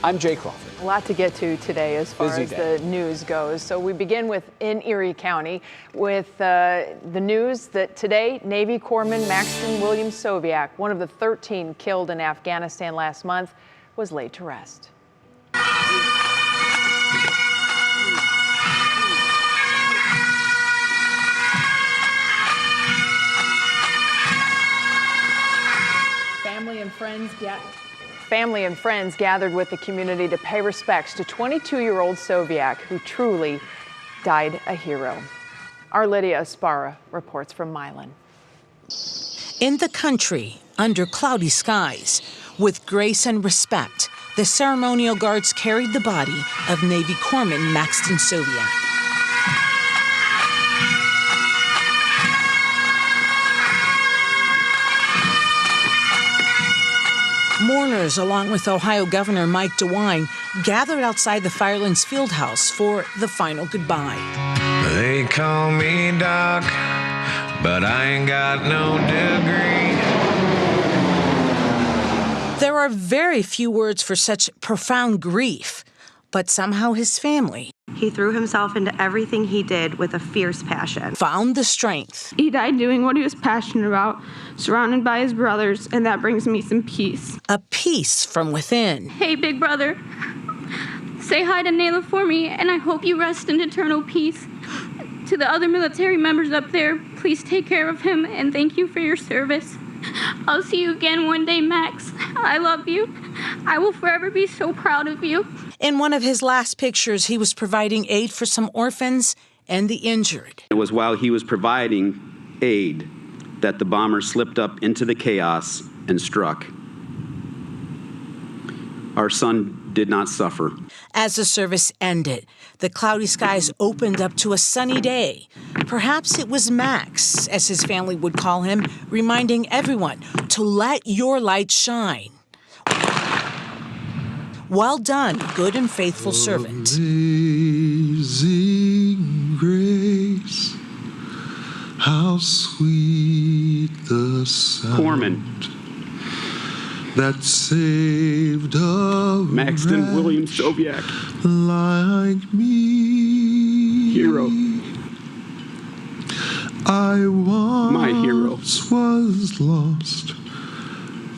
I'm Jay Crawford. A lot to get to today as far as the news goes. So we begin in Erie County with the news that today Navy Corpsman Maxton Soviak, one of the 13 killed in Afghanistan last month, was laid to rest. Family and friends gathered with the community to pay respects to 22-year-old Soviak, who truly died a hero. Our Lydia Esparra reports from Milan. In the country, under cloudy skies, with grace and respect, the ceremonial guards carried the body of Navy Corpsman Maxton Soviak. Mourners, along with Ohio Governor Mike DeWine, gathered outside the Firelands Fieldhouse for the final goodbye. They call me Doc, but I ain't got no degree. There are very few words for such profound grief, but somehow his family, he threw himself into everything he did with a fierce passion, found the strength. He died doing what he was passionate about, surrounded by his brothers, and that brings me some peace. A peace from within. Hey, big brother, say hi to Nayla for me, and I hope you rest in eternal peace. To the other military members up there, please take care of him, and thank you for your service. I'll see you again one day, Max. I love you. I will forever be so proud of you. In one of his last pictures, he was providing aid for some orphans and the injured. It was while he was providing aid that the bomber slipped up into the chaos and struck. Our son did not suffer. As the service ended, the cloudy skies opened up to a sunny day. Perhaps it was Max, as his family would call him, reminding everyone to let your light shine. Well done, good and faithful servant. Amazing grace, how sweet the sound that saved a Maxton Soviak, like me. Hero. I once My hero. Was lost,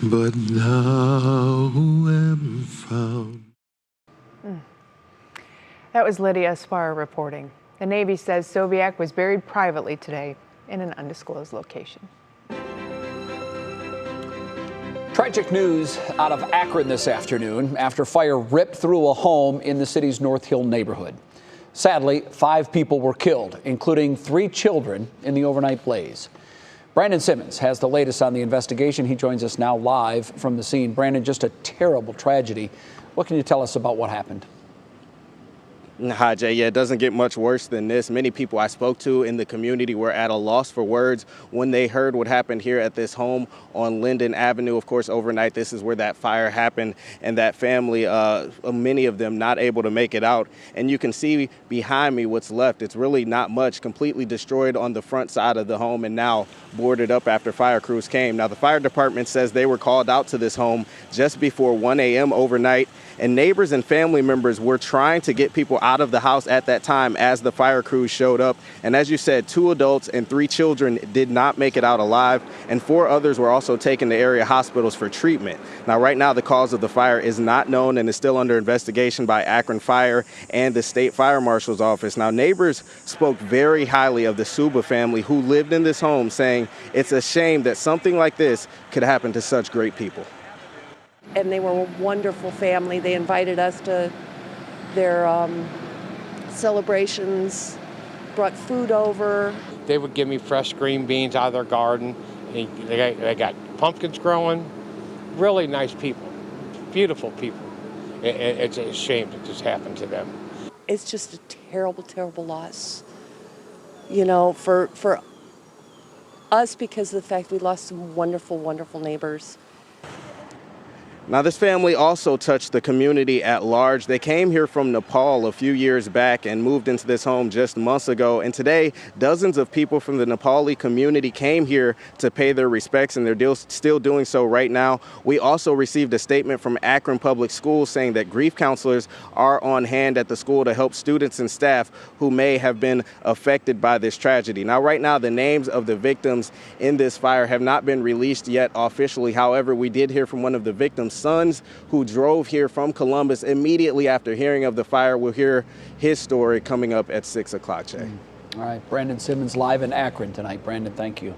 but now am found. That was Lydia Esparra reporting. The Navy says Soviak was buried privately today in an undisclosed location. Tragic news out of Akron this afternoon after fire ripped through a home in the city's North Hill neighborhood. Sadly, 5 people were killed, including 3 children in the overnight blaze. Brandon Simmons has the latest on the investigation. He joins us now live from the scene. Brandon, just a terrible tragedy. What can you tell us about what happened? Hi, Jay. Yeah, it doesn't get much worse than this. Many people I spoke to in the community were at a loss for words when they heard what happened here at this home on Linden Avenue. Of course, overnight, this is where that fire happened, and that family, many of them not able to make it out. And you can see behind me what's left. It's really not much, completely destroyed on the front side of the home and now boarded up after fire crews came. Now, the fire department says they were called out to this home just before 1 a.m. overnight, and neighbors and family members were trying to get people out of the house at that time as the fire crews showed up. And as you said, 2 adults and 3 children did not make it out alive, and 4 others were also taken to area hospitals for treatment. Now, right now, the cause of the fire is not known and is still under investigation by Akron Fire and the State Fire Marshal's Office. Now, neighbors spoke very highly of the Suba family who lived in this home, saying it's a shame that something like this could happen to such great people. And they were a wonderful family. They invited us to their celebrations, brought food over. They would give me fresh green beans out of their garden. They got pumpkins growing. Really nice people, beautiful people. It's a shame that this happened to them. It's just a terrible, terrible loss, you know, for us, because of the fact we lost some wonderful, wonderful neighbors. Now, this family also touched the community at large. They came here from Nepal a few years back and moved into this home just months ago. And today, dozens of people from the Nepali community came here to pay their respects, and they're still doing so right now. We also received a statement from Akron Public Schools saying that grief counselors are on hand at the school to help students and staff who may have been affected by this tragedy. Now, right now, the names of the victims in this fire have not been released yet officially. However, we did hear from one of the victims' sons who drove here from Columbus immediately after hearing of the fire. We'll hear his story coming up at 6 o'clock, Jay. All right, Brandon Simmons live in Akron tonight. Brandon, thank you.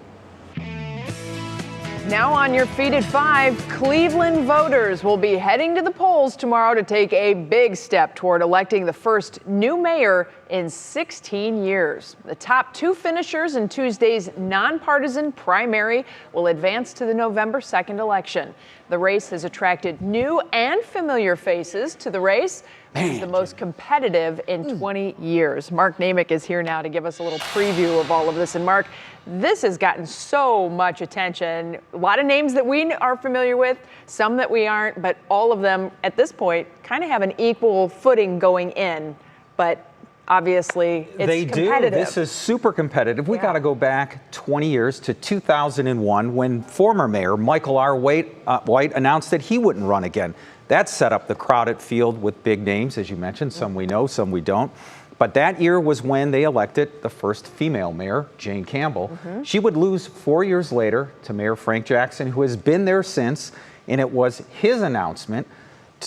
Now on your feet at 5, Cleveland voters will be heading to the polls tomorrow to take a big step toward electing the first new mayor in 16 years. The top 2 finishers in Tuesday's nonpartisan primary will advance to the November 2nd election. The race has attracted new and familiar faces to the race. It's the most competitive in 20 years. Mark Namick is here now to give us a little preview of all of this. And Mark, this has gotten so much attention. A lot of names that we are familiar with, some that we aren't, but all of them at this point kind of have an equal footing going in. But obviously, it's competitive. This is super competitive. We got to go back 20 years to 2001 when former Mayor Michael R. White announced that he wouldn't run again. That set up the crowded field with big names, as you mentioned. Some we know, some we don't. But that year was when they elected the first female mayor, Jane Campbell. She would lose 4 years later to Mayor Frank Jackson, who has been there since. And it was his announcement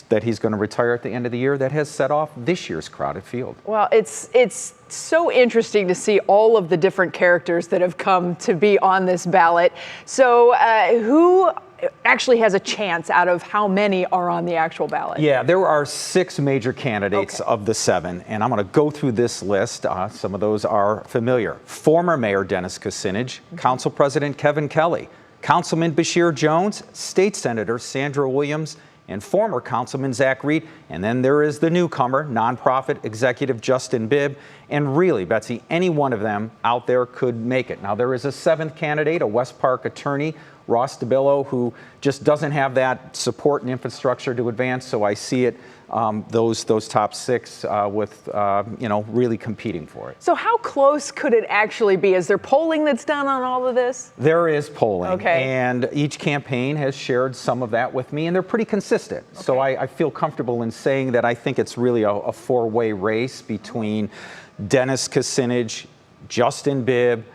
that he's going to retire at the end of the year that has set off this year's crowded field. Well, it's so interesting to see all of the different characters that have come to be on this ballot. So who actually has a chance out of how many are on the actual ballot? Yeah, there are 6 major candidates of the 7, and I'm going to go through this list. Some of those are familiar. Former Mayor Dennis Kucinich, Council President Kevin Kelly, Councilman Bashir Jones, State Senator Sandra Williams, and former Councilman Zach Reed. And then there is the newcomer, nonprofit executive Justin Bibb. And really, Betsy, any one of them out there could make it. Now, there is a 7th candidate, a West Park attorney, Ross DeBillo, who just doesn't have that support and infrastructure to advance. So I see it, those top 6 with, really competing for it. So how close could it actually be? Is there polling that's done on all of this? There is polling. Okay. And each campaign has shared some of that with me, and they're pretty consistent. Okay. So I feel comfortable in saying that I think it's really a 4-way race between Dennis Kucinich, Justin Bibb,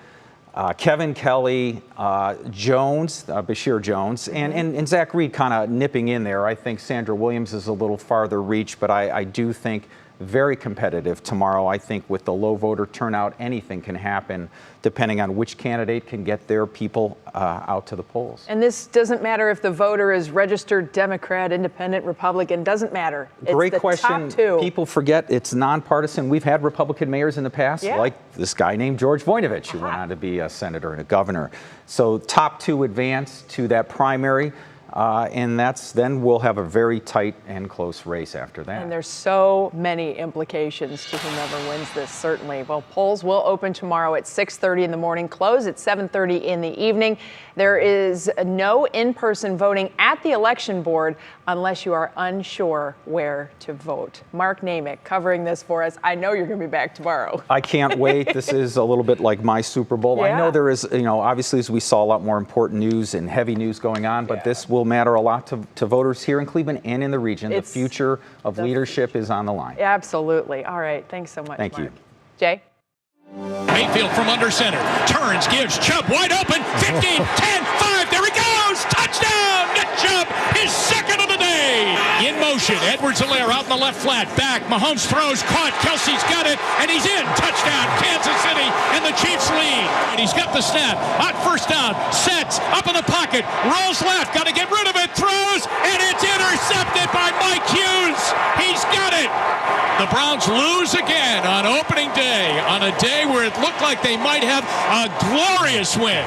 Kevin Kelly, Bashir Jones, and Zach Reed kind of nipping in there. I think Sandra Williams is a little farther reach, but I do think very competitive tomorrow. I think with the low voter turnout, anything can happen depending on which candidate can get their people out to the polls. And this doesn't matter if the voter is registered Democrat, Independent, Republican, doesn't matter. Great it's the question. Top 2. People forget it's nonpartisan. We've had Republican mayors in the past, like this guy named George Voinovich, who went on to be a senator and a governor. So top 2 advance to that primary. And then we'll have a very tight and close race after that. And there's so many implications to whomever wins this, certainly. Well, polls will open tomorrow at 6:30 in the morning, close at 7:30 in the evening. There is no in-person voting at the election board unless you are unsure where to vote. Mark Namick covering this for us. I know you're going to be back tomorrow. I can't wait. This is a little bit like my Super Bowl. I know there is, obviously, as we saw, a lot more important news and heavy news going on, but this will matter a lot to voters here in Cleveland and in the region. The future of leadership is on the line. Absolutely. All right. Thanks so much, Thank Mark. you. Jay? Mayfield from under center. Turns, gives Chubb wide open. 15, 10, 5. There he goes. Touchdown. Nick Chubb, his second of the day. In motion. Edwards-Helaire out in the left flat. Back. Mahomes throws. Caught. Kelsey's got it. And he's in. Touchdown. Kansas City. And the Chiefs lead. And he's got the snap. Hot first down. Sets. Up in the pocket. Rolls left. Got to get rid of it. Throws. And it's intercepted by Mike Hughes. He's got it. The Browns lose again on opening day. On a day where it looked like they might have a glorious win.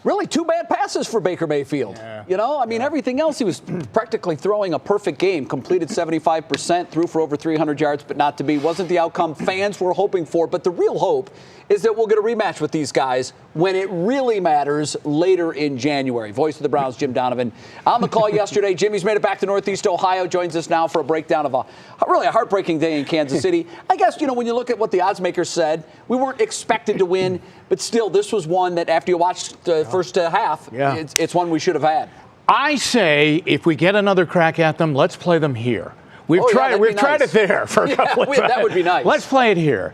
Really, 2 bad passes for Baker Mayfield. Yeah. You know, I mean, everything else, he was practically throwing a perfect game. Completed 75%, threw for over 300 yards, but not to be. Wasn't the outcome fans were hoping for. But the real hope is that we'll get a rematch with these guys when it really matters later in January. Voice of the Browns, Jim Donovan. On the call yesterday, Jimmy's made it back to Northeast Ohio, joins us now for a breakdown of a heartbreaking day in Kansas City. I guess, you know, when you look at what the odds makers said, we weren't expected to win, but still, this was one that after you watched the first half, it's one we should have had. I say if we get another crack at them, let's play them here. We've tried it there for a couple of times. That would be nice. Let's play it here.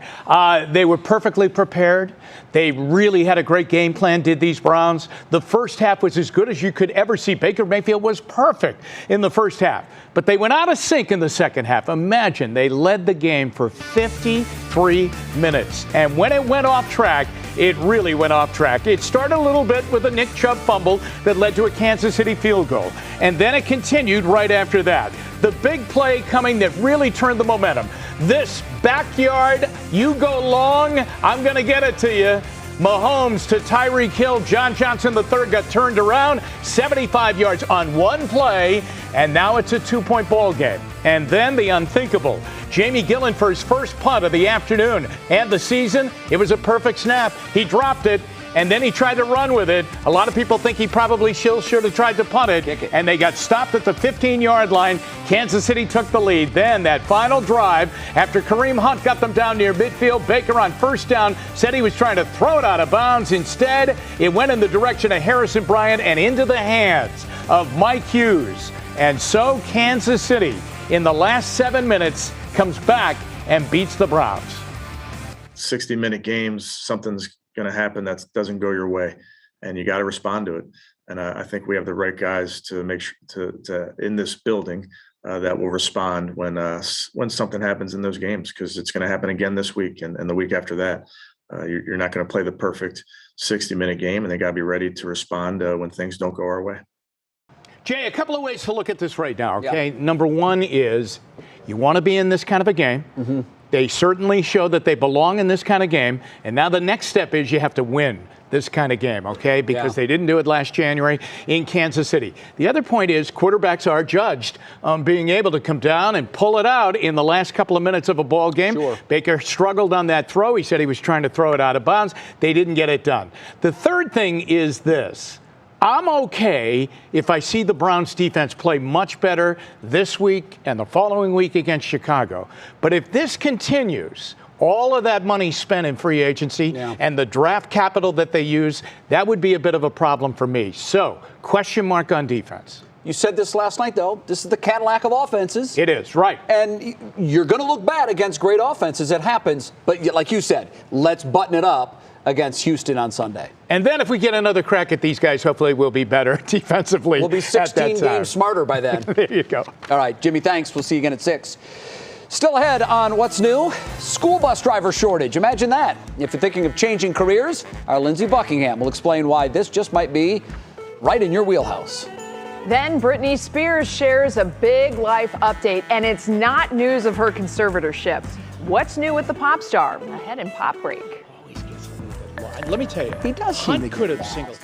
They were perfectly prepared. They really had a great game plan, did these Browns. The first half was as good as you could ever see. Baker Mayfield was perfect in the first half. But they went out of sync in the second half. Imagine, they led the game for 53 minutes. And when it went off track, it really went off track. It started a little bit with a Nick Chubb fumble that led to a Kansas City field goal. And then it continued right after that. The big play coming that really turned the momentum. This backyard, you go long, I'm going to get it to you. Mahomes to Tyreek Hill. John Johnson III got turned around, 75 yards on one play, and now it's a 2-point ball game. And then the unthinkable. Jamie Gillen for his first punt of the afternoon and the season. It was a perfect snap. He dropped it, and then he tried to run with it. A lot of people think he probably should have tried to punt it, and they got stopped at the 15-yard line. Kansas City took the lead. Then that final drive, after Kareem Hunt got them down near midfield, Baker on first down said he was trying to throw it out of bounds. Instead, it went in the direction of Harrison Bryant and into the hands of Mike Hughes. And so Kansas City, in the last 7 minutes, comes back and beats the Browns. 60-minute games, something's going to happen that doesn't go your way, and you got to respond to it. And I think we have the right guys to make sure to in this building that will respond when something happens in those games, because it's going to happen again this week and the week after that. You're not going to play the perfect 60-minute game, and they got to be ready to respond when things don't go our way. Jay, a couple of ways to look at this right now, okay? Yeah. Number one is you want to be in this kind of a game. Mm-hmm. They certainly show that they belong in this kind of game. And now the next step is you have to win this kind of game, okay? Because they didn't do it last January in Kansas City. The other point is quarterbacks are judged on being able to come down and pull it out in the last couple of minutes of a ball game. Sure. Baker struggled on that throw. He said he was trying to throw it out of bounds. They didn't get it done. The third thing is this. I'm okay if I see the Browns defense play much better this week and the following week against Chicago. But if this continues, all of that money spent in free agency and the draft capital that they use, that would be a bit of a problem for me. So, question mark on defense. You said this last night, though. This is the Cadillac of offenses. It is, right. And you're going to look bad against great offenses. It happens. But like you said, let's button it up against Houston on Sunday. And then if we get another crack at these guys, hopefully we'll be better defensively. We'll be 16 games smarter by then. There you go. All right, Jimmy, thanks. We'll see you again at 6. Still ahead on What's New, school bus driver shortage. Imagine that. If you're thinking of changing careers, our Lindsey Buckingham will explain why this just might be right in your wheelhouse. Then Britney Spears shares a big life update, and it's not news of her conservatorship. What's new with the pop star? Ahead in Pop Break. Let me tell you, he does. Hunt could have singled.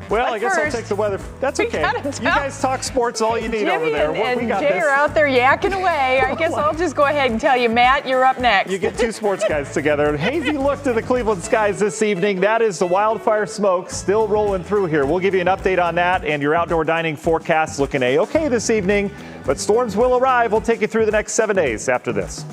Well, I guess I'll take the weather. That's okay. You guys talk sports all you need Jimmy over there. And we got Jay this. are out there yakking away. I guess I'll just go ahead and tell you, Matt, you're up next. You get two sports guys together. Hazy look to the Cleveland skies this evening. That is the wildfire smoke still rolling through here. We'll give you an update on that, and your outdoor dining forecast looking A-okay this evening. But storms will arrive. We'll take you through the next 7 days after this.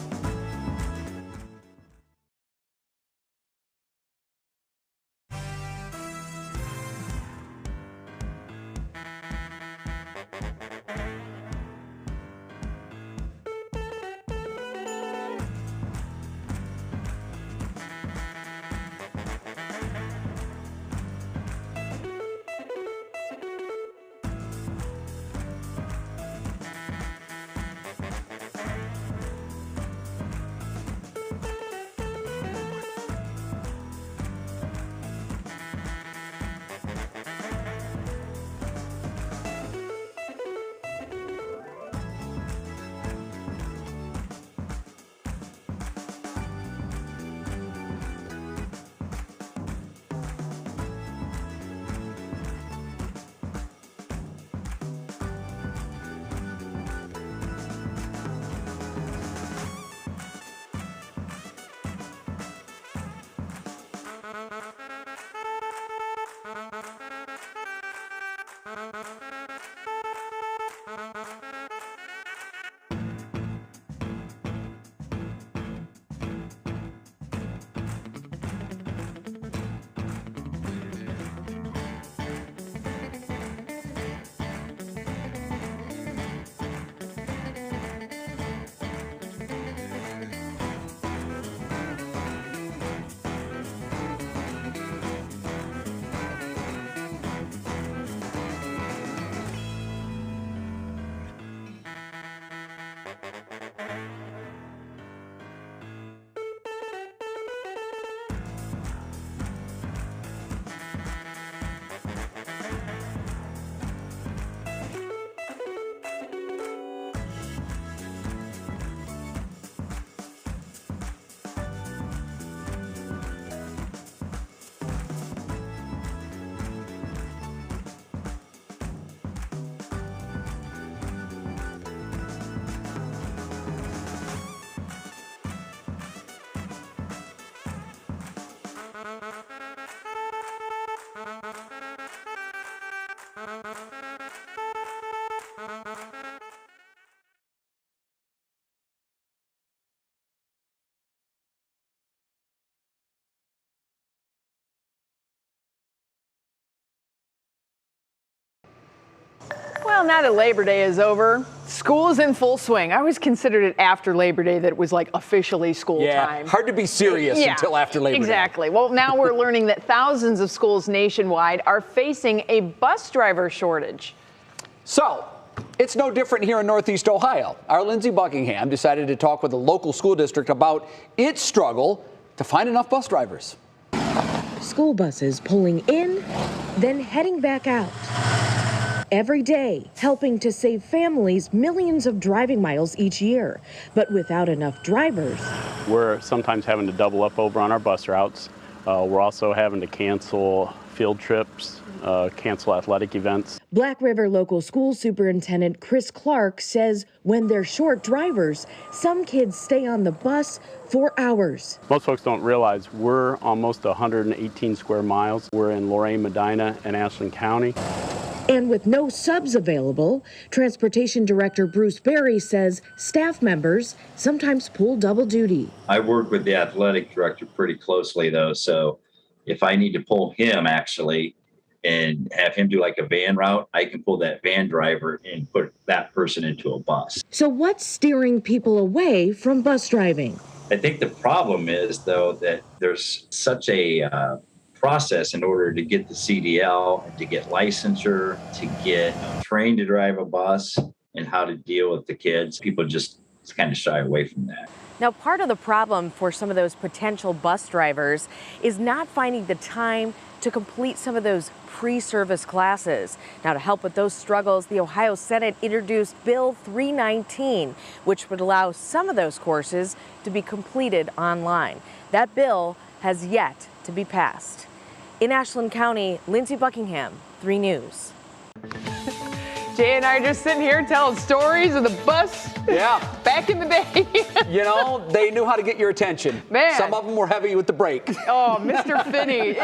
Well, now that Labor Day is over, school is in full swing. I always considered it after Labor Day that it was like officially school time. Hard to be serious until after Labor Day. Exactly. Well, now we're learning that thousands of schools nationwide are facing a bus driver shortage. So, it's no different here in Northeast Ohio. Our Lindsey Buckingham decided to talk with a local school district about its struggle to find enough bus drivers. School buses pulling in, then heading back out. Every day, helping to save families millions of driving miles each year. But without enough drivers, we're sometimes having to double up over on our bus routes. We're also having to cancel field trips, cancel athletic events. Black River Local School Superintendent Chris Clark says when they're short drivers, some kids stay on the bus for hours. Most folks don't realize we're almost 118 square miles. We're in Lorain, Medina, and Ashland County. And with no subs available, Transportation Director Bruce Berry says staff members sometimes pull double duty. I work with the athletic director pretty closely, though, so if I need to pull him actually and have him do like a van route, I can pull that van driver and put that person into a bus. So what's steering people away from bus driving? I think the problem is, though, that there's such a process in order to get the CDL, and to get licensure, to get trained to drive a bus, and how to deal with the kids. People just kind of shy away from that. Now, part of the problem for some of those potential bus drivers is not finding the time to complete some of those pre-service classes. Now, to help with those struggles, the Ohio Senate introduced Bill 319, which would allow some of those courses to be completed online. That bill has yet to be passed. In Ashland County, Lindsey Buckingham, 3 News. Jay and I are just sitting here telling stories of the bus. Yeah. Back in the day. You know, they knew how to get your attention. Man. Some of them were heavy with the brake. Oh, Mr. Finney.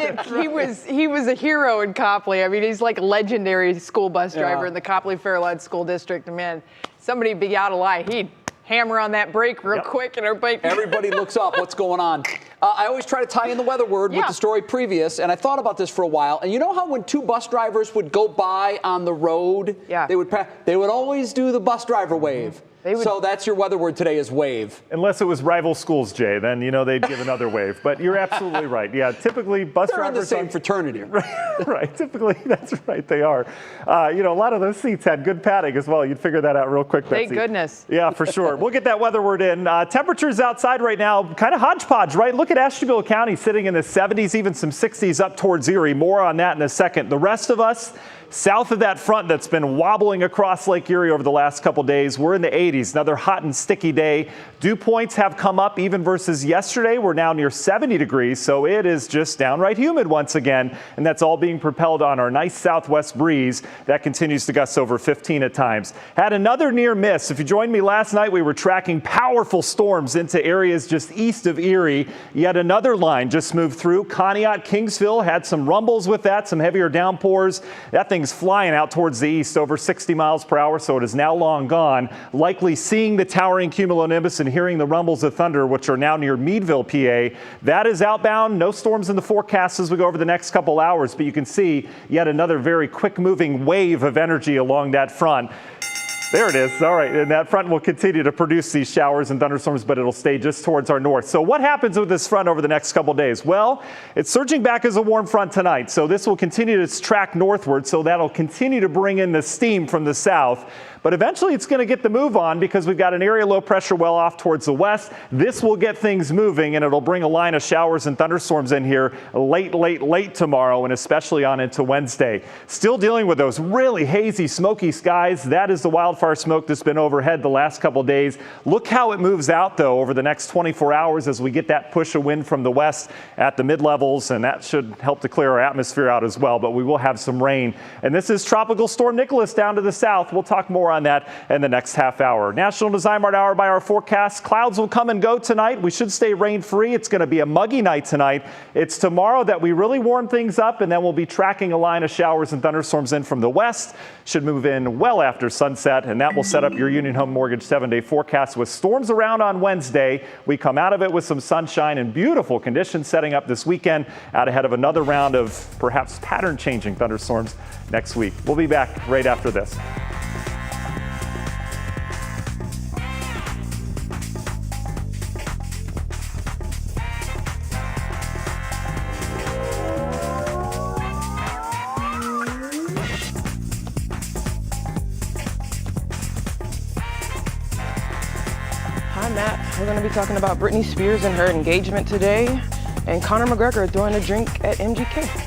He was a hero in Copley. I mean, he's like a legendary school bus driver in the Copley Fairlawn School District. And man, somebody be out of line. He'd hammer on that brake real quick and everybody looks up. What's going on? I always try to tie in the weather word with the story previous, and I thought about this for a while. And you know how when 2 bus drivers would go by on the road, they would always do the bus driver wave. So that's your weather word today is wave. Unless it was rival schools, Jay, then they'd give another wave. But you're absolutely right. Yeah, typically bus drivers are in the same fraternity. Right. Typically, that's right. They are. A lot of those seats had good padding as well. You'd figure that out real quick, Betsy. Thank goodness. Yeah, for sure. We'll get that weather word in. Temperatures outside right now, kind of hodgepodge, right? Look at Ashtabula County sitting in the 70s, even some 60s up towards Erie. More on that in a second. The rest of us, south of that front that's been wobbling across Lake Erie over the last couple days, we're in the 80s. Another hot and sticky day. Dew points have come up even versus yesterday. We're now near 70 degrees, so it is just downright humid once again, and that's all being propelled on our nice southwest breeze that continues to gust over 15 at times. Had another near miss. If you joined me last night, we were tracking powerful storms into areas just east of Erie. Yet another line just moved through. Conneaut, Kingsville had some rumbles with that, some heavier downpours. That thing's flying out towards the east over 60 miles per hour, so it is now long gone. Likely seeing the towering cumulonimbus and hearing the rumbles of thunder, which are now near Meadville, PA. That is outbound. No storms in the forecast as we go over the next couple hours, but you can see yet another very quick moving wave of energy along that front. There it is. All right. And that front will continue to produce these showers and thunderstorms, but it'll stay just towards our north. So what happens with this front over the next couple days? Well, it's surging back as a warm front tonight. So this will continue to track northward. So that'll continue to bring in the steam from the south. But eventually it's going to get the move on because we've got an area low pressure well off towards the west. This will get things moving, and it'll bring a line of showers and thunderstorms in here late tomorrow, and especially on into Wednesday. Still dealing with those really hazy, smoky skies. That is the wildfire smoke that's been overhead the last couple days. Look how it moves out, though, over the next 24 hours as we get that push of wind from the west at the mid-levels, and that should help to clear our atmosphere out as well. But we will have some rain. And this is Tropical Storm Nicholas down to the south. We'll talk more on that in the next half hour. National Design Mart Hour by our forecast. Clouds will come and go tonight. We should stay rain-free. It's going to be a muggy night tonight. It's tomorrow that we really warm things up, and then we'll be tracking a line of showers and thunderstorms in from the west. Should move in well after sunset, and that will set up your Union Home Mortgage 7-day forecast with storms around on Wednesday. We come out of it with some sunshine and beautiful conditions setting up this weekend, out ahead of another round of perhaps pattern-changing thunderstorms next week. We'll be back right after this. I'm Matt. We're going to be talking about Britney Spears and her engagement today, and Conor McGregor throwing a drink at MGK.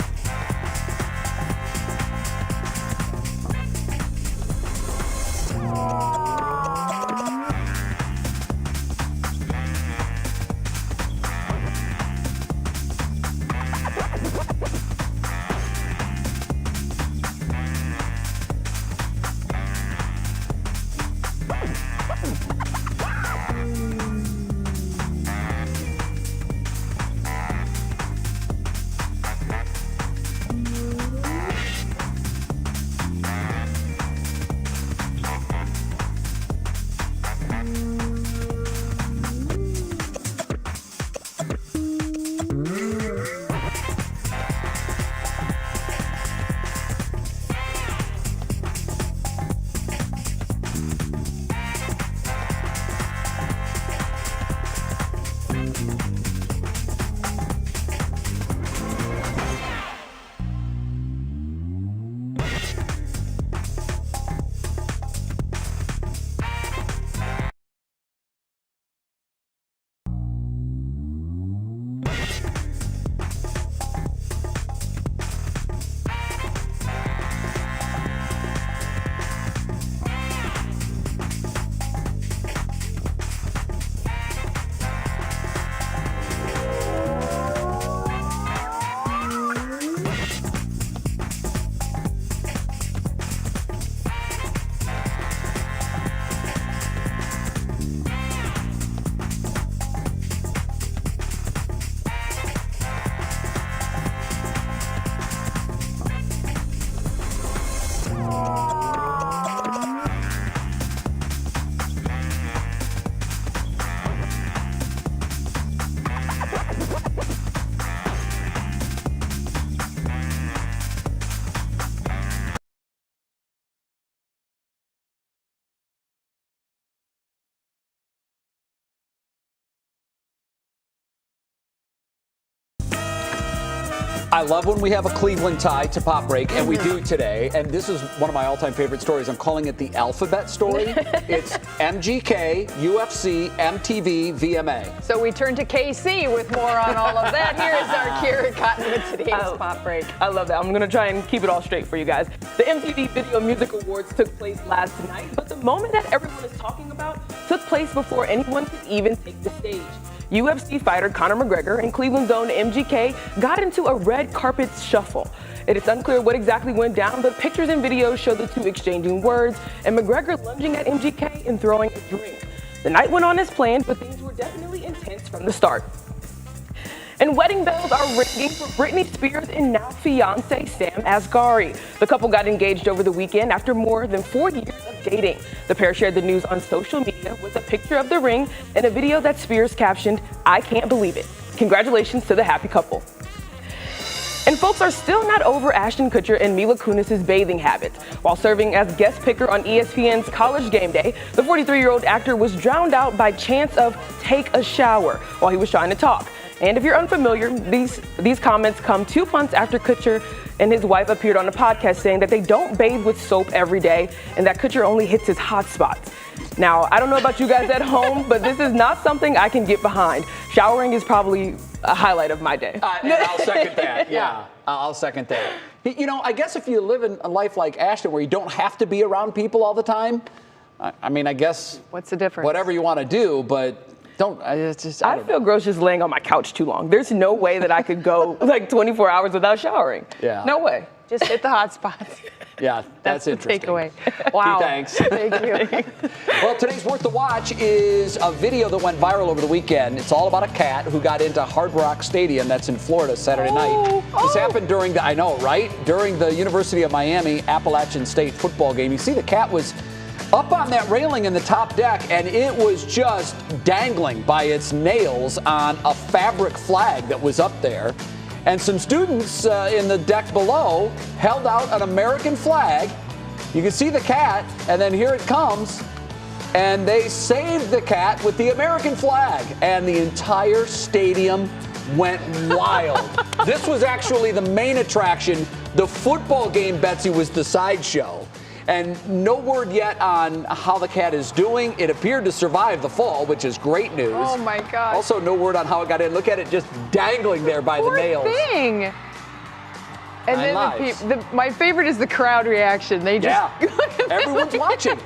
I love when we have a Cleveland tie to Pop Break, and we do today. And this is one of my all-time favorite stories. I'm calling it the alphabet story. It's MGK, UFC, MTV, VMA. So we turn to KC with more on all of that. Here is our Kira Cotton with today's Pop Break. I love that. I'm going to try and keep it all straight for you guys. The MTV Video Music Awards took place last night, but the moment that everyone is talking about took place before anyone could even take the stage. UFC fighter Conor McGregor and Cleveland's own MGK got into a red carpet shuffle. It is unclear what exactly went down, but pictures and videos show the two exchanging words and McGregor lunging at MGK and throwing a drink. The night went on as planned, but things were definitely intense from the start. And wedding bells are ringing for Britney Spears and now fiancé Sam Asghari. The couple got engaged over the weekend after more than 4 years of dating. The pair shared the news on social media with a picture of the ring and a video that Spears captioned, "I can't believe it. Congratulations to the happy couple." And folks are still not over Ashton Kutcher and Mila Kunis' bathing habits. While serving as guest picker on ESPN's College Game Day, the 43-year-old actor was drowned out by chants of "take a shower" while he was trying to talk. And if you're unfamiliar, these comments come 2 months after Kutcher and his wife appeared on a podcast saying that they don't bathe with soap every day and that Kutcher only hits his hot spots. Now, I don't know about you guys at home, but this is not something I can get behind. Showering is probably a highlight of my day. And I'll second that. Yeah, I'll second that. You know, I guess if you live in a life like Ashton where you don't have to be around people all the time, I mean, I guess. What's the difference? Whatever you want to do, but. I feel gross just laying on my couch too long. There's no way that I could go like 24 hours without showering. Yeah. No way. Just hit the hot spots. Yeah, that's interesting. Takeaway. Wow. Thanks. Thank you. Well, today's Worth the Watch is a video that went viral over the weekend. It's all about a cat who got into Hard Rock Stadium, that's in Florida, Saturday night. This happened during the, I know, right? During the University of Miami Appalachian State football game. You see the cat was up on that railing in the top deck, and it was just dangling by its nails on a fabric flag that was up there. And some students in the deck below held out an American flag. You can see the cat, and then here it comes. And they saved the cat with the American flag, and the entire stadium went wild. This was actually the main attraction. The football game, Betsy, was the sideshow. And no word yet on how the cat is doing. It appeared to survive the fall, which is great news. Oh, my gosh. Also, no word on how it got in. Look at it just dangling there by the nails. Poor thing. And then my favorite is the crowd reaction. They just everyone's watching.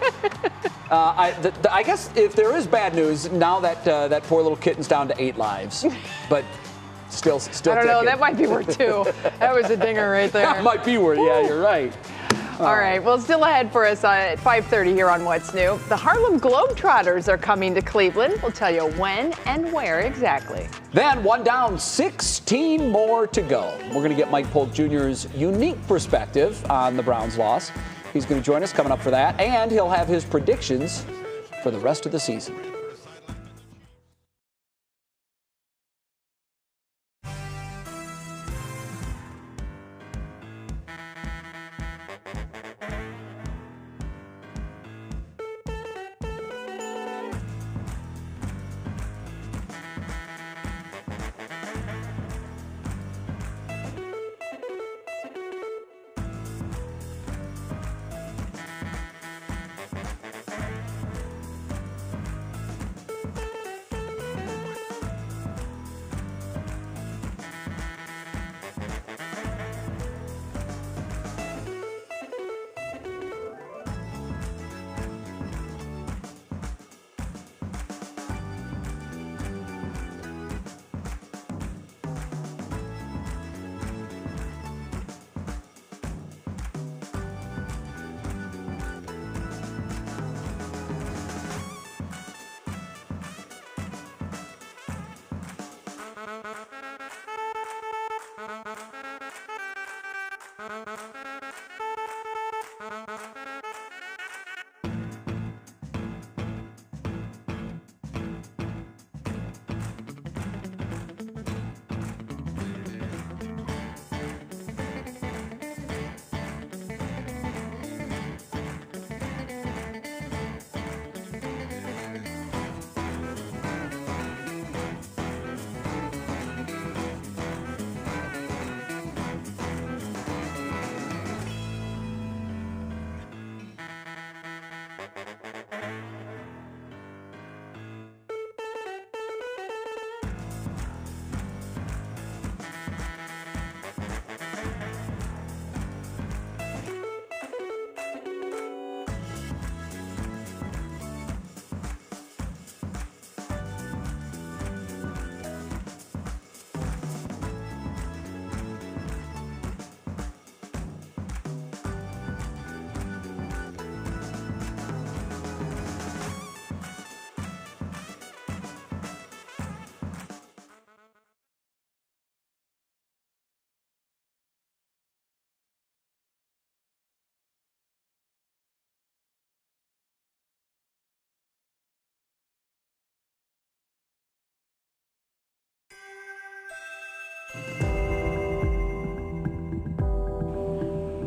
I guess if there is bad news, now that that poor little kitten's down to 8 lives, but still. I don't know. That might be worth 2. That was a dinger right there. That might be worth. Yeah, you're right. All right. Well, still ahead for us at 5:30 here on What's New. The Harlem Globetrotters are coming to Cleveland. We'll tell you when and where exactly. Then 1 down, 16 more to go. We're going to get Mike Polk Jr.'s unique perspective on the Browns' loss. He's going to join us coming up for that, and he'll have his predictions for the rest of the season.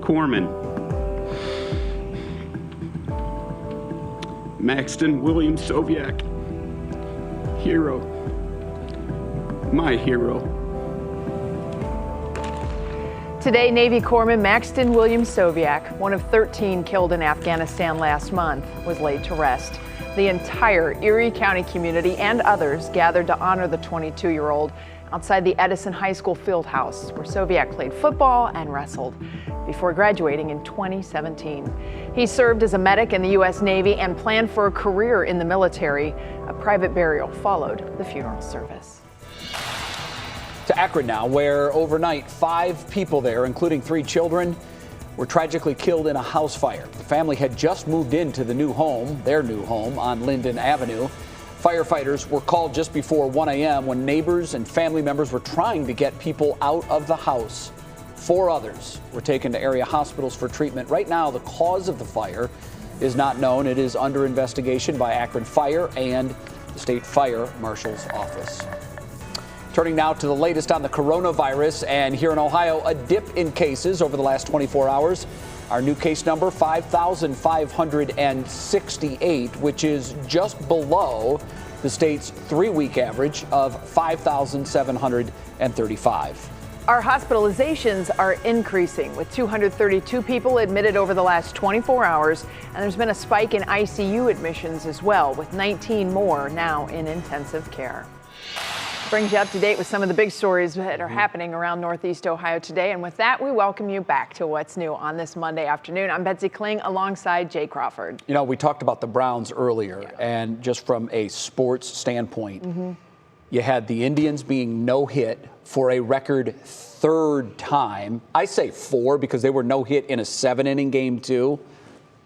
Corpsman Maxton William Soviak. Hero. My hero. Today, Navy Corpsman Maxton William Soviak, one of 13 killed in Afghanistan last month, was laid to rest. The entire Erie County community and others gathered to honor the 22-year-old outside the Edison High School field house, where Soviak played football and wrestled before graduating in 2017. He served as a medic in the U.S. Navy and planned for a career in the military. A private burial followed the funeral service. To Akron now, where overnight 5 people there, including 3 children, were tragically killed in a house fire. The family had just moved into the new home, their new home, on Linden Avenue. Firefighters were called just before 1 a.m. when neighbors and family members were trying to get people out of the house. 4 others were taken to area hospitals for treatment. Right now, the cause of the fire is not known. It is under investigation by Akron Fire and the State Fire Marshal's Office. Turning now to the latest on the coronavirus, and here in Ohio, a dip in cases over the last 24 hours. Our new case number, 5,568, which is just below the state's 3-week average of 5,735. Our hospitalizations are increasing, with 232 people admitted over the last 24 hours, and there's been a spike in ICU admissions as well, with 19 more now in intensive care. Brings you up to date with some of the big stories that are happening around Northeast Ohio today. And with that, we welcome you back to What's New on this Monday afternoon. I'm Betsy Kling alongside Jay Crawford. You know, we talked about the Browns earlier, and just from a sports standpoint, you had the Indians being no-hit for a record third time. I say 4 because they were no-hit in a 7-inning game too.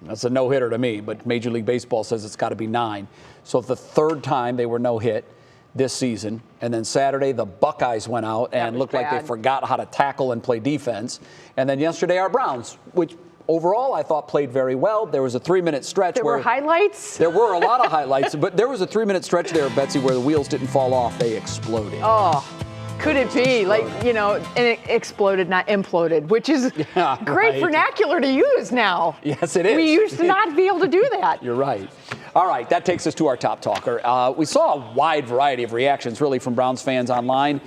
That's a no-hitter to me, but Major League Baseball says it's got to be 9. So the third time they were no-hit this season. And then Saturday, the Buckeyes went out and looked like they forgot how to tackle and play defense. And then yesterday, our Browns, which overall I thought played very well. There was a 3-minute stretch where... There were highlights? There were a lot of highlights, but there was a 3-minute stretch there, Betsy, where the wheels didn't fall off. They exploded. Oh, could it be? Like, you know, and it exploded, not imploded, which is great vernacular to use now. Yes, it is. We used to not be able to do that. You're right. All right, that takes us to our top talker. We saw a wide variety of reactions, really, from Browns fans online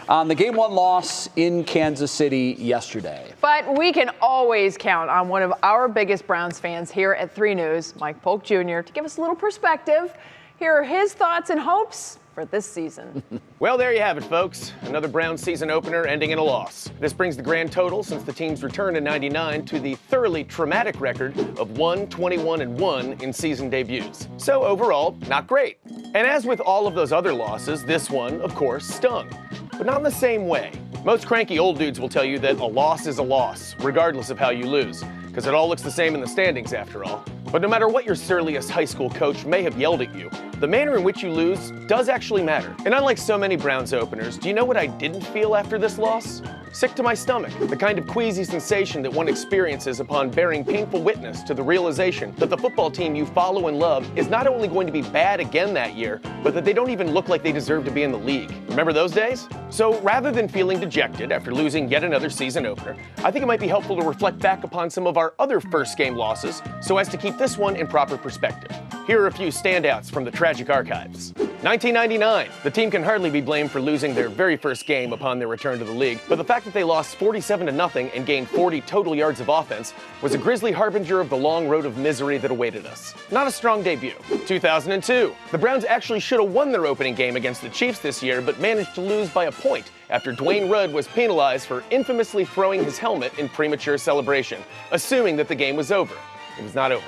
on the Game 1 loss in Kansas City yesterday. But we can always count on one of our biggest Browns fans here at 3 News, Mike Polk Jr., to give us a little perspective. Here are his thoughts and hopes for this season. Well, there you have it, folks. Another Browns season opener ending in a loss. This brings the grand total since the team's return in '99 to the thoroughly traumatic record of 1-21-1 in season debuts. So overall, not great. And as with all of those other losses, this one, of course, stung. But not in the same way. Most cranky old dudes will tell you that a loss is a loss, regardless of how you lose, because it all looks the same in the standings after all. But no matter what your surliest high school coach may have yelled at you, the manner in which you lose does actually matter. And unlike so many Browns openers, do you know what I didn't feel after this loss? Sick to my stomach, the kind of queasy sensation that one experiences upon bearing painful witness to the realization that the football team you follow and love is not only going to be bad again that year, but that they don't even look like they deserve to be in the league. Remember those days? So rather than feeling dejected after losing yet another season opener, I think it might be helpful to reflect back upon some of our other first game losses so as to keep this one in proper perspective. Here are a few standouts from the tragic archives. 1999, the team can hardly be blamed for losing their very first game upon their return to the league, but the fact that they lost 47-0 and gained 40 total yards of offense was a grisly harbinger of the long road of misery that awaited us. Not a strong debut. 2002, the Browns actually should have won their opening game against the Chiefs this year, but managed to lose by a point after Dwayne Rudd was penalized for infamously throwing his helmet in premature celebration, assuming that the game was over. It was not over.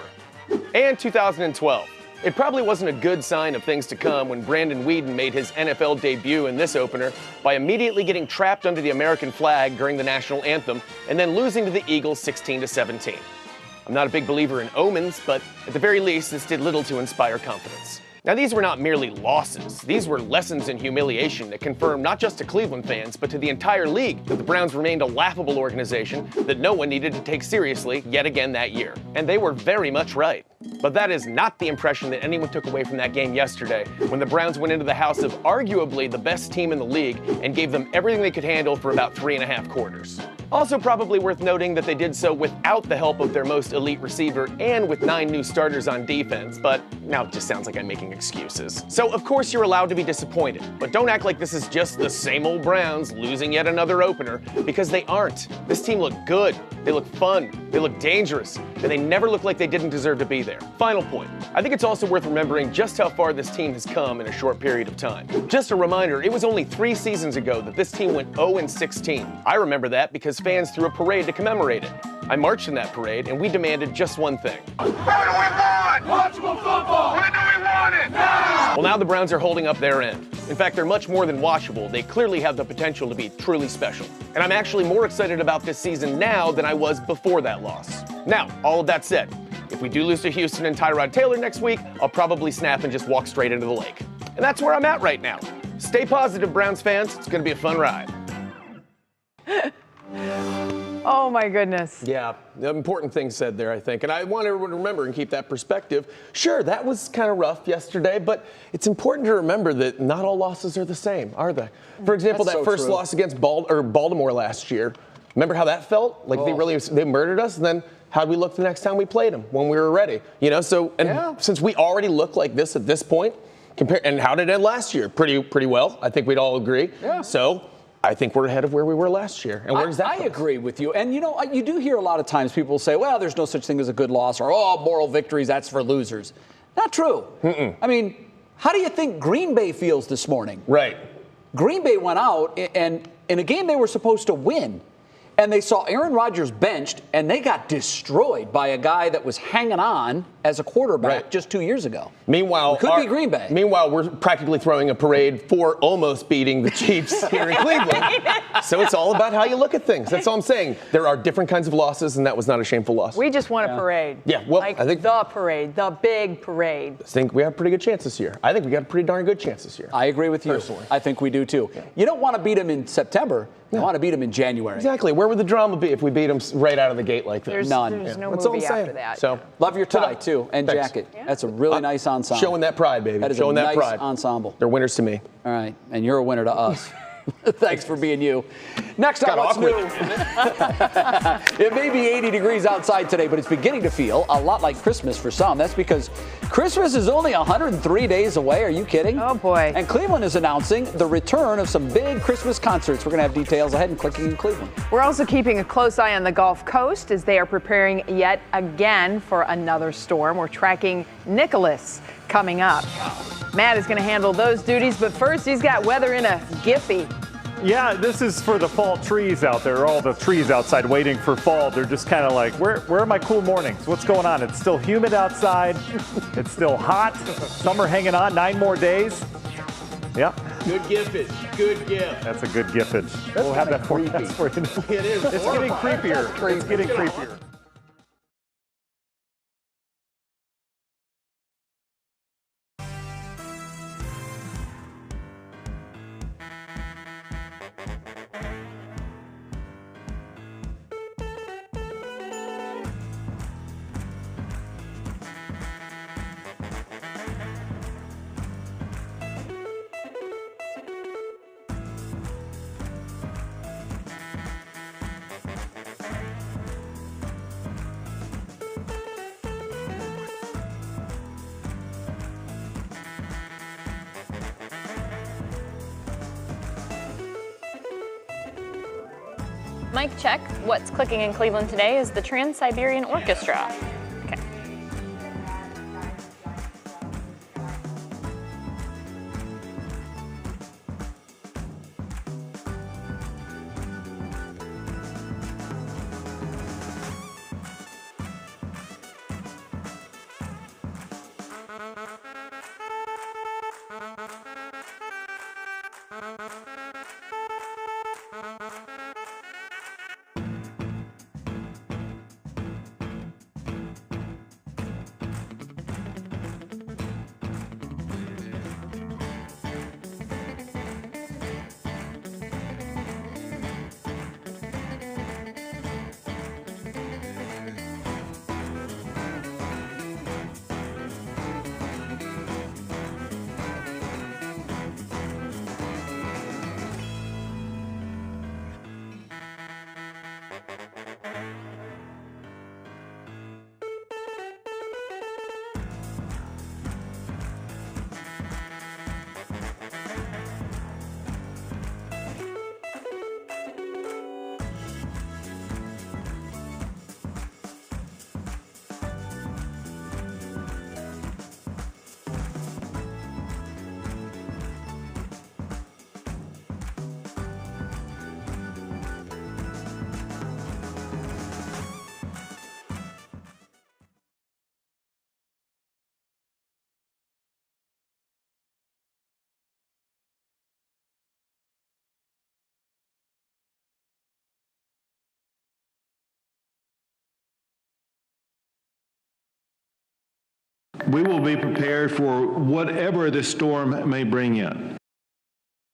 And 2012. It probably wasn't a good sign of things to come when Brandon Weeden made his NFL debut in this opener by immediately getting trapped under the American flag during the national anthem and then losing to the Eagles 16-17. I'm not a big believer in omens, but at the very least, this did little to inspire confidence. Now, these were not merely losses. These were lessons in humiliation that confirmed not just to Cleveland fans, but to the entire league that the Browns remained a laughable organization that no one needed to take seriously yet again that year. And they were very much right. But that is not the impression that anyone took away from that game yesterday, when the Browns went into the house of arguably the best team in the league and gave them everything they could handle for about 3.5 quarters. Also probably worth noting that they did so without the help of their most elite receiver and with 9 new starters on defense, but now it just sounds like I'm making excuses. So of course you're allowed to be disappointed, but don't act like this is just the same old Browns losing yet another opener, because they aren't. This team looked good, they look fun, they look dangerous, and they never look like they didn't deserve to be there. Final point. I think it's also worth remembering just how far this team has come in a short period of time. Just a reminder, it was only 3 seasons ago that this team went 0-16. I remember that because fans threw a parade to commemorate it. I marched in that parade and we demanded just one thing. When do we want watchable football? When do we want it? Now! Well, now the Browns are holding up their end. In fact, they're much more than watchable. They clearly have the potential to be truly special. And I'm actually more excited about this season now than I was before that loss. Now, all of that said, if we do lose to Houston and Tyrod Taylor next week, I'll probably snap and just walk straight into the lake. And that's where I'm at right now. Stay positive, Browns fans. It's going to be a fun ride. Oh, my goodness. Yeah, the important thing said there, I think. And I want everyone to remember and keep that perspective. Sure, that was kind of rough yesterday, but it's important to remember that not all losses are the same, are they? For example, that first loss against Baltimore last year, remember how that felt? Like they murdered us, and then how'd we look the next time we played them when we were ready? You know, so, and since we already look like this at this point, and how did it end last year? Pretty well, I think we'd all agree. Yeah. So I think we're ahead of where we were last year. And where does that I agree with you. And, you do hear a lot of times people say, well, there's no such thing as a good loss, or, moral victories, that's for losers. Not true. I mean, how do you think Green Bay feels this morning? Right. Green Bay went out, and in a game they were supposed to win, and they saw Aaron Rodgers benched, and they got destroyed by a guy that was hanging on as a quarterback just 2 years ago. Meanwhile, it could be Green Bay. Meanwhile, we're practically throwing a parade for almost beating the Chiefs here in Cleveland. So it's all about how you look at things. That's all I'm saying. There are different kinds of losses, and that was not a shameful loss. We just want a parade. Yeah, well, like I think the parade, the big parade. I think we have a pretty good chance this year. I think we got a pretty darn good chance this year. I agree with you. Personally. I think we do too. Yeah. You don't want to beat them in September. You want to beat them in January. Exactly. Where would the drama be if we beat them right out of the gate like this? None. There's no That's movie all I'm saying. after that. So love your tie too and Thanks. jacket. Yeah. That's a really nice ensemble. Showing that pride, baby. That is Showing a that nice pride. ensemble. They're winners to me. All right, and you're a winner to us. Thanks for being you. Next up, what's new? It may be 80 degrees outside today, but it's beginning to feel a lot like Christmas for some. That's because Christmas is only 103 days away. Are you kidding? Oh, boy. And Cleveland is announcing the return of some big Christmas concerts. We're going to have details ahead and Clicking in Cleveland. We're also keeping a close eye on the Gulf Coast as they are preparing yet again for another storm. We're tracking Nicholas coming up. Matt is going to handle those duties, but first he's got weather in a Giphy. Yeah, this is for the fall trees out there. All the trees outside waiting for fall. They're just kind of like, where are my cool mornings? What's going on? It's still humid outside. It's still hot. Summer hanging on, 9 more days. Yep. Good giftage. Good gift. That's a good giftage. We'll have that forecast for you. It is. It's getting creepier. It's getting creepier. Mic check. What's clicking in Cleveland today is the Trans-Siberian Orchestra. Okay. We will be prepared for whatever the storm may bring in.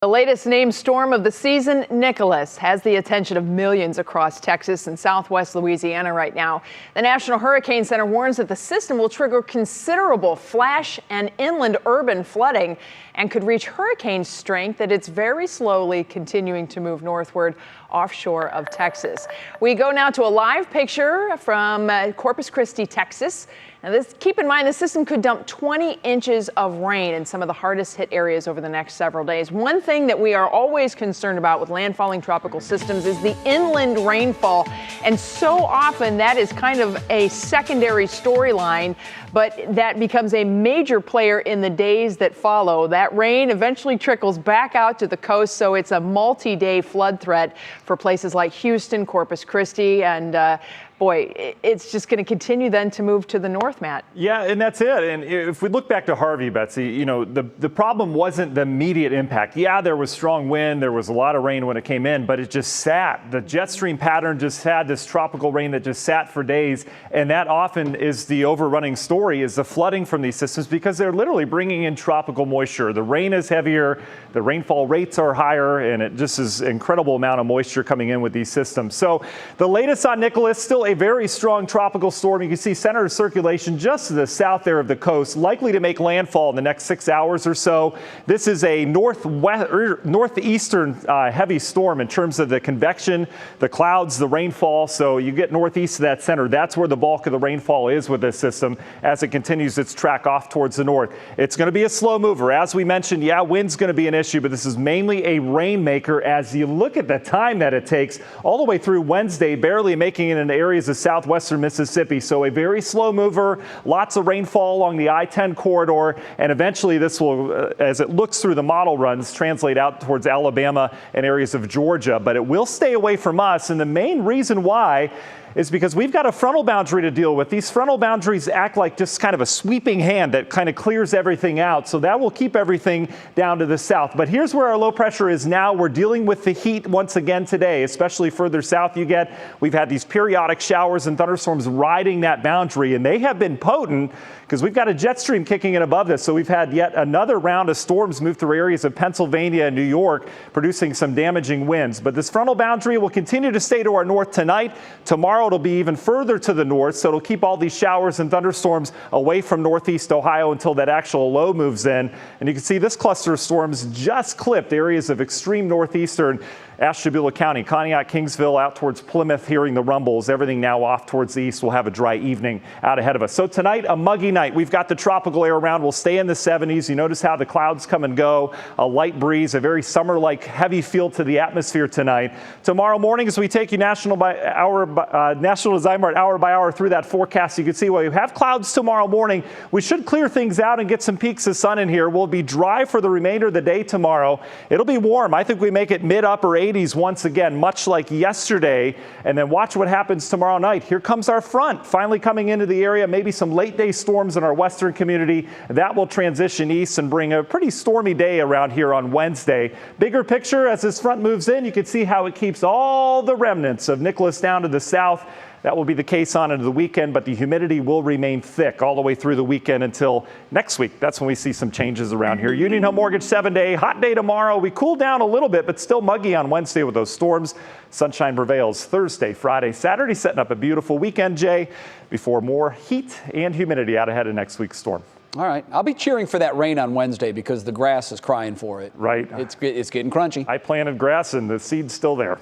The latest named storm of the season, Nicholas, has the attention of millions across Texas and southwest Louisiana right now. The National Hurricane Center warns that the system will trigger considerable flash and inland urban flooding and could reach hurricane strength that it's very slowly continuing to move northward offshore of Texas. We go now to a live picture from Corpus Christi, Texas. Now keep in mind, the system could dump 20 inches of rain in some of the hardest hit areas over the next several days. One thing that we are always concerned about with landfalling tropical systems is the inland rainfall. And so often that is kind of a secondary storyline, but that becomes a major player in the days that follow. That rain eventually trickles back out to the coast, so it's a multi-day flood threat for places like Houston, Corpus Christi, and boy, it's just going to continue then to move to the north, Matt. Yeah, and that's it. And if we look back to Harvey, Betsy, you know, the problem wasn't the immediate impact. Yeah, there was strong wind, there was a lot of rain when it came in, but it just sat. The jet stream pattern just had this tropical rain that just sat for days, and that often is the overrunning story, is the flooding from these systems, because they're literally bringing in tropical moisture. The rain is heavier, the rainfall rates are higher, and it just is an incredible amount of moisture coming in with these systems. So the latest on Nicholas, still a very strong tropical storm. You can see center of circulation just to the south there of the coast, likely to make landfall in the next 6 hours or so. This is a northeastern heavy storm in terms of the convection, the clouds, the rainfall. So you get northeast of that center. That's where the bulk of the rainfall is with this system as it continues its track off towards the north. It's going to be a slow mover. As we mentioned, yeah, wind's going to be an issue, but this is mainly a rainmaker as you look at the time that it takes all the way through Wednesday, barely making it into areas of southwestern Mississippi. So a very slow mover, lots of rainfall along the I-10 corridor, and eventually this will, as it looks through the model runs, translate out towards Alabama and areas of Georgia. But it will stay away from us, and the main reason why is because we've got a frontal boundary to deal with. These frontal boundaries act like just kind of a sweeping hand that kind of clears everything out. So that will keep everything down to the south. But here's where our low pressure is now. We're dealing with the heat once again today, especially further south you get. We've had these periodic showers and thunderstorms riding that boundary, and they have been potent because we've got a jet stream kicking in above this. So we've had yet another round of storms move through areas of Pennsylvania and New York, producing some damaging winds. But this frontal boundary will continue to stay to our north tonight. Tomorrow it'll be even further to the north, so it'll keep all these showers and thunderstorms away from northeast Ohio until that actual low moves in. And you can see this cluster of storms just clipped areas of extreme northeastern Ashtabula County, Conneaut, Kingsville, out towards Plymouth, hearing the rumbles. Everything now off towards the east. We'll have a dry evening out ahead of us. So tonight, a muggy night. We've got the tropical air around. We'll stay in the 70s. You notice how the clouds come and go. A light breeze, a very summer-like heavy feel to the atmosphere tonight. Tomorrow morning, as we take you National Design Mart hour by hour through that forecast, you can see we have clouds tomorrow morning. We should clear things out and get some peaks of sun in here. We'll be dry for the remainder of the day tomorrow. It'll be warm. I think we make it mid-upper 80s once again, much like yesterday. And then watch what happens tomorrow night. Here comes our front finally coming into the area. Maybe some late day storms in our western community. That will transition east and bring a pretty stormy day around here on Wednesday. Bigger picture, as this front moves in, you can see how it keeps all the remnants of Nicholas down to the south. That will be the case on into the weekend, but the humidity will remain thick all the way through the weekend until next week. That's when we see some changes around here. Union Home Mortgage 7-day, hot day tomorrow. We cool down a little bit, but still muggy on Wednesday with those storms. Sunshine prevails Thursday, Friday, Saturday, setting up a beautiful weekend, Jay, before more heat and humidity out ahead of next week's storm. All right. I'll be cheering for that rain on Wednesday because the grass is crying for it. Right. It's getting crunchy. I planted grass and the seed's still there.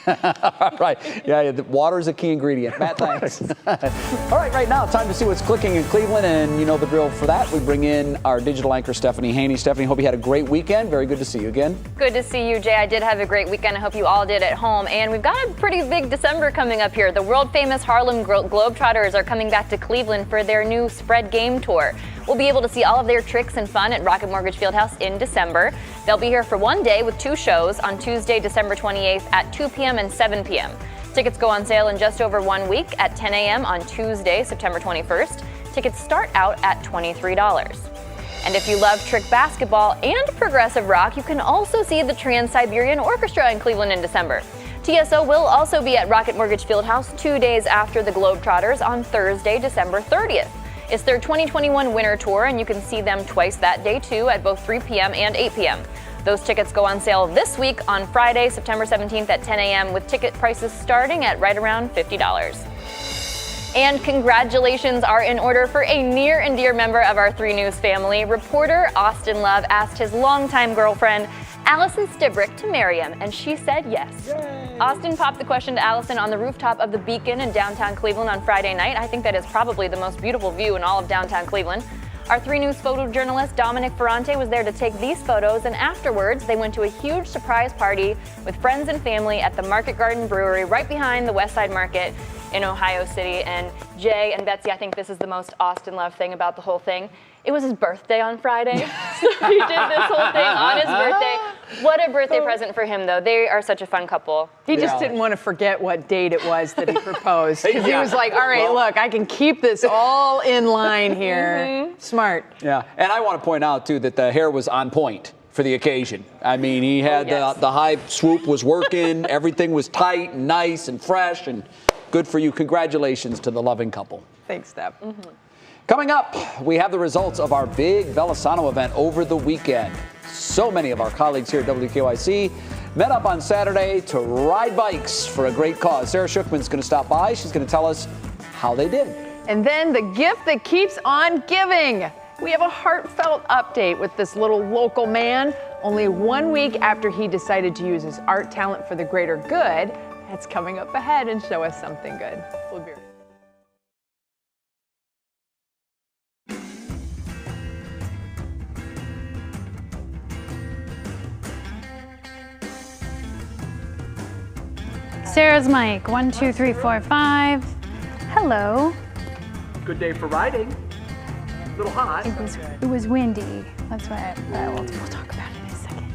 All right. Yeah, the water is a key ingredient. Matt, thanks. All right, right now, time to see what's clicking in Cleveland, and you know the drill for that. We bring in our digital anchor, Stephanie Haney. Stephanie, hope you had a great weekend. Very good to see you again. Good to see you, Jay. I did have a great weekend. I hope you all did at home. And we've got a pretty big December coming up here. The world-famous Harlem Globetrotters are coming back to Cleveland for their new Spread Game Tour. We'll be able to see all of their tricks and fun at Rocket Mortgage Fieldhouse in December. They'll be here for one day with two shows on Tuesday, December 28th at 2 p.m. and 7 p.m. Tickets go on sale in just over 1 week at 10 a.m. on Tuesday, September 21st. Tickets start out at $23. And if you love trick basketball and progressive rock, you can also see the Trans-Siberian Orchestra in Cleveland in December. TSO will also be at Rocket Mortgage Fieldhouse 2 days after the Globetrotters on Thursday, December 30th. It's their 2021 winter tour, and you can see them twice that day, too, at both 3 p.m. and 8 p.m. Those tickets go on sale this week on Friday, September 17th at 10 a.m. with ticket prices starting at right around $50. And congratulations are in order for a near and dear member of our 3 News family. Reporter Austin Love asked his longtime girlfriend, Allison Stibrick to marry him, and she said yes. Yay. Austin popped the question to Allison on the rooftop of the Beacon in downtown Cleveland on Friday night. I think that is probably the most beautiful view in all of downtown Cleveland. Our 3 News photojournalist Dominic Ferrante was there to take these photos, and afterwards they went to a huge surprise party with friends and family at the Market Garden Brewery right behind the West Side Market in Ohio City. And Jay and Betsy, I think this is the most Austin love thing about the whole thing. It was his birthday on Friday, so he did this whole thing on his birthday. What a birthday present for him, though. They are such a fun couple. He just didn't want to forget what date it was that he proposed, because he was like, all right, look, I can keep this all in line here. Smart. Yeah, and I want to point out, too, that the hair was on point for the occasion. I mean, he had the high swoop was working, everything was tight and nice and fresh, and good for you. Congratulations to the loving couple. Thanks, Steph. Coming up, we have the results of our big VeloSano event over the weekend. So many of our colleagues here at WKYC met up on Saturday to ride bikes for a great cause. Sarah Shookman's going to stop by. She's going to tell us how they did. And then the gift that keeps on giving. We have a heartfelt update with this little local man. Only 1 week after he decided to use his art talent for the greater good. That's coming up ahead and show us something good. We'll be right back. Sarah's mic. 1, 2, 3, 4, 5. Hello. Good day for riding. A little hot. It was windy. That's why we'll talk about it in a second.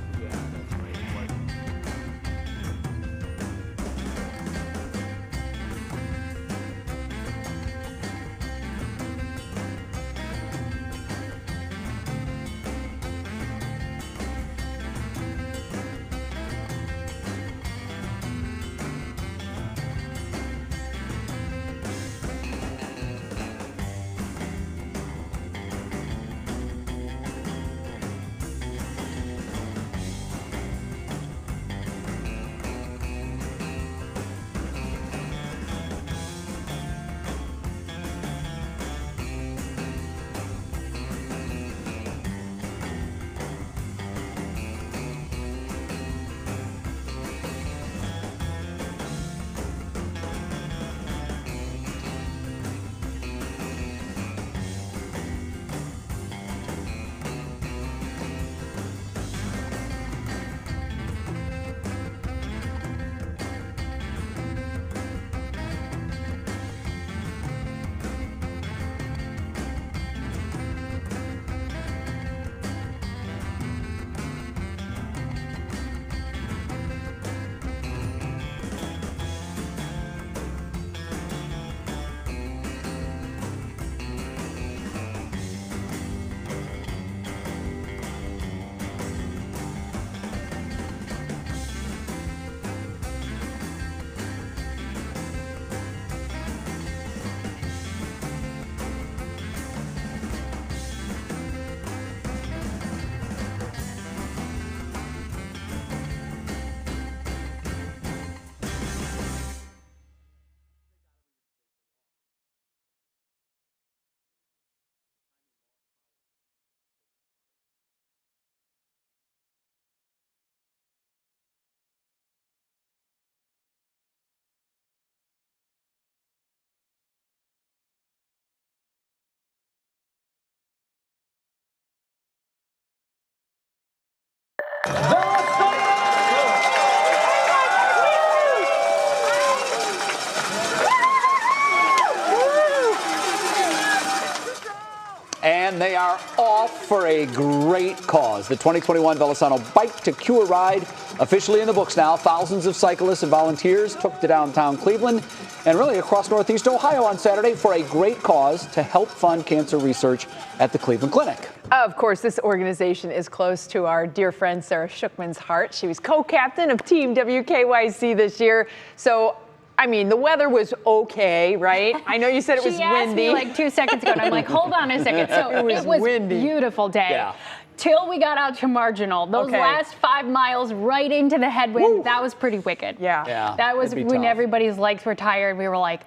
And they are off for a great cause. The 2021 VeloSano Bike to Cure ride officially in the books now. Thousands of cyclists and volunteers took to downtown Cleveland and really across Northeast Ohio on Saturday for a great cause to help fund cancer research at the Cleveland Clinic. Of course, this organization is close to our dear friend Sarah Shookman's heart. She was co-captain of Team WKYC this year. So, I mean, the weather was okay, right? I know you said it was windy. She asked me like 2 seconds ago, and I'm like, hold on a second. So it was windy. Beautiful day. Yeah. Till we got out to Marginal. Those last 5 miles right into the headwind, that was pretty wicked. Yeah. That was when everybody's legs were tired. We were like,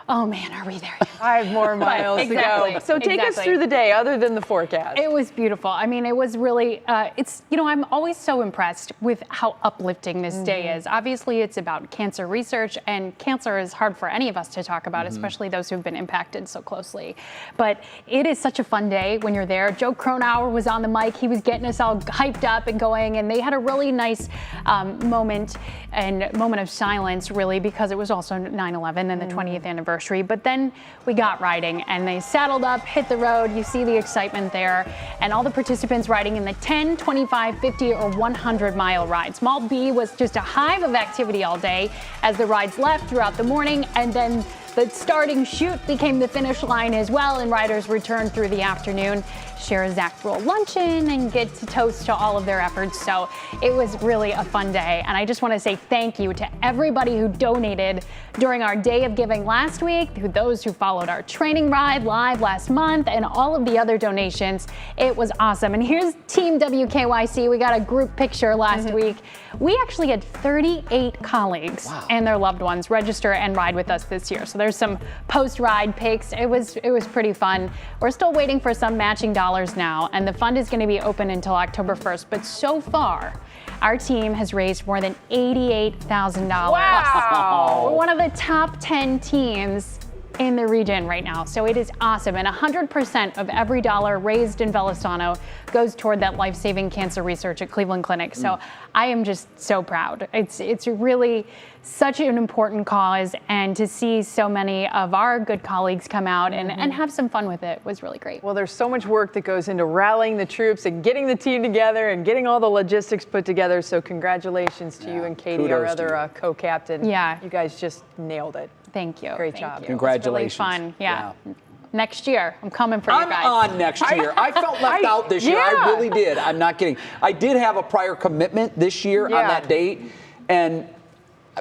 Oh man, are we there? 5 more miles to go. So take us through the day, other than the forecast. It was beautiful. I mean, it was really, I'm always so impressed with how uplifting this day is. Obviously, it's about cancer research, and cancer is hard for any of us to talk about, especially those who've been impacted so closely. But it is such a fun day when you're there. Joe Cronauer was on the mic. He was getting us all hyped up and going, and they had a really nice moment of silence, really, because it was also 9/11 and the 20th anniversary. But then we got riding, and they saddled up, hit the road. You see the excitement there, and all the participants riding in the 10, 25, 50, or 100-mile ride. Small B was just a hive of activity all day as the rides left throughout the morning, and then the starting chute became the finish line as well, and riders returned through the afternoon, share a Zach Roll luncheon, and get to toast to all of their efforts. So it was really a fun day. And I just want to say thank you to everybody who donated during our Day of Giving last week, to those who followed our training ride live last month, and all of the other donations. It was awesome. And here's Team WKYC. We got a group picture last week. We actually had 38 colleagues and their loved ones register and ride with us this year. So there's some post-ride pics. It was pretty fun. We're still waiting for some matching dollars now, and the fund is going to be open until October 1st. But so far, our team has raised more than $88,000. Wow! We're one of the top 10 teams in the region right now. So it is awesome. And 100% of every dollar raised in VeloSano goes toward that life-saving cancer research at Cleveland Clinic. So I am just so proud. It's really such an important cause, and to see so many of our good colleagues come out and have some fun with it was really great. Well, there's so much work that goes into rallying the troops and getting the team together and getting all the logistics put together. So congratulations to you and Katie, Kudos our other co-captain. Yeah. You guys just nailed it. Thank you. Great job. Congratulations. It was really fun. Yeah. Next year, I'm coming for you guys. I'm on next year. I felt left out this year. I really did. I'm not kidding. I did have a prior commitment this year on that date,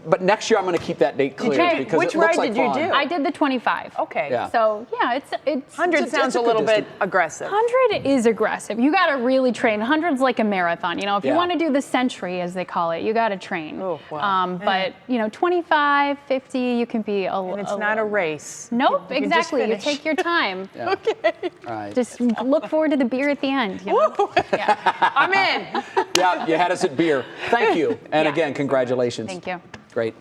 but next year I'm going to keep that date clear because Which it looks ride like did you fun. do? I did the 25. Okay. Yeah. So yeah, it's 100 sounds a little bit aggressive. 100 is aggressive. You got to really train. 100's like a marathon. You know, if you Yeah. want to do the century, as they call it, you got to train. Oh, wow. But 25, 50, you can be a. And it's not a race. Nope, You can just exactly. You finish. take your time. Yeah. Okay. All right. Just look forward to the beer at the end. You know? I'm in. Yeah, you had us at beer. Thank you. And again, congratulations. Thank you. Great.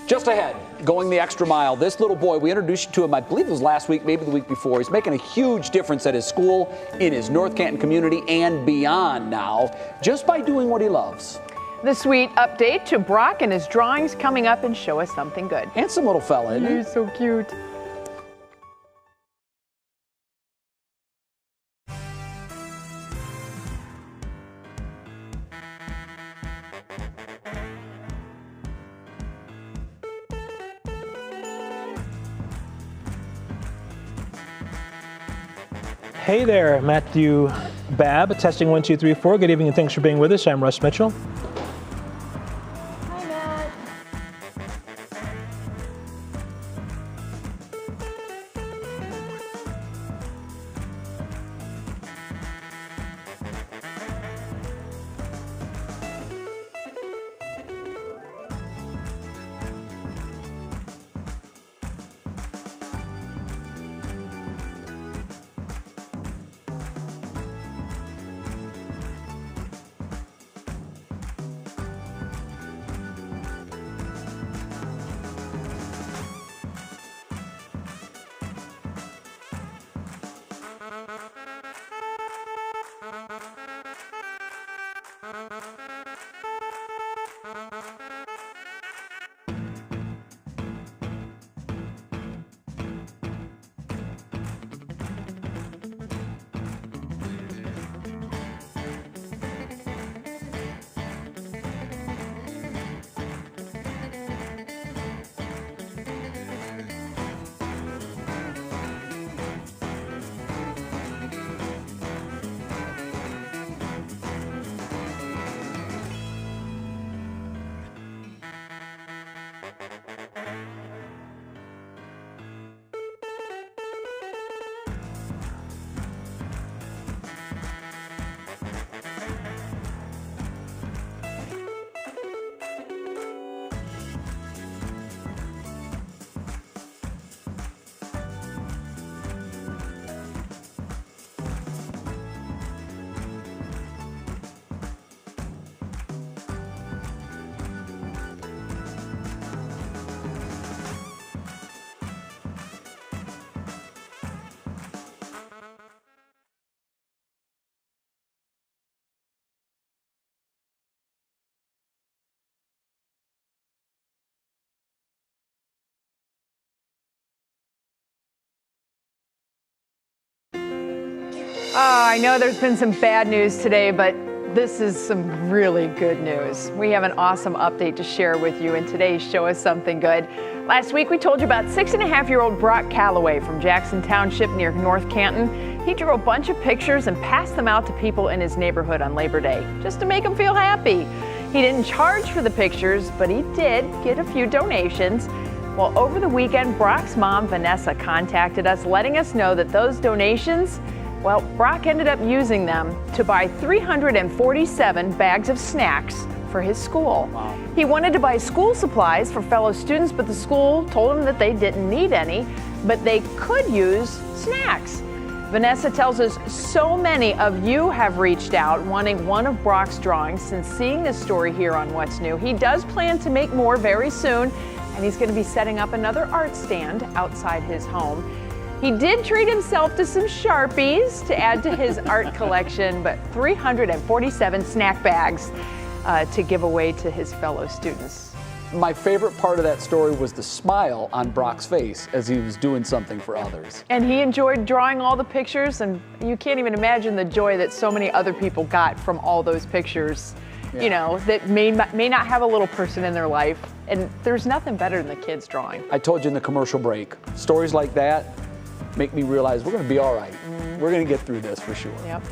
Just ahead, going the extra mile, this little boy, we introduced you to him, I believe it was last week, maybe the week before. He's making a huge difference at his school, in his North Canton community, and beyond now, just by doing what he loves. The sweet update to Brock and his drawings coming up, and show us something good. Handsome little fella, isn't he? He's so cute. Hey there, Matthew Babb, testing 1, 2, 3, 4. Good evening and thanks for being with us. I'm Russ Mitchell. Hi, Matt. I know there's been some bad news today, but this is some really good news. We have an awesome update to share with you, and today's show is something good. Last week, we told you about 6.5-year-old Brock Calloway from Jackson Township near North Canton. He drew a bunch of pictures and passed them out to people in his neighborhood on Labor Day, just to make them feel happy. He didn't charge for the pictures, but he did get a few donations. Well, over the weekend, Brock's mom, Vanessa, contacted us, letting us know that those donations, well, Brock ended up using them to buy 347 bags of snacks for his school. Wow. He wanted to buy school supplies for fellow students, but the school told him that they didn't need any, but they could use snacks. Vanessa tells us so many of you have reached out wanting one of Brock's drawings since seeing this story here on What's New. He does plan to make more very soon, and he's going to be setting up another art stand outside his home. He did treat himself to some Sharpies to add to his art collection, but 347 snack bags to give away to his fellow students. My favorite part of that story was the smile on Brock's face as he was doing something for others. And he enjoyed drawing all the pictures, and you can't even imagine the joy that so many other people got from all those pictures, you know, that may not have a little person in their life. And there's nothing better than the kids drawing. I told you in the commercial break, stories like that make me realize we're going to be all right. We're going to get through this for sure. Yep.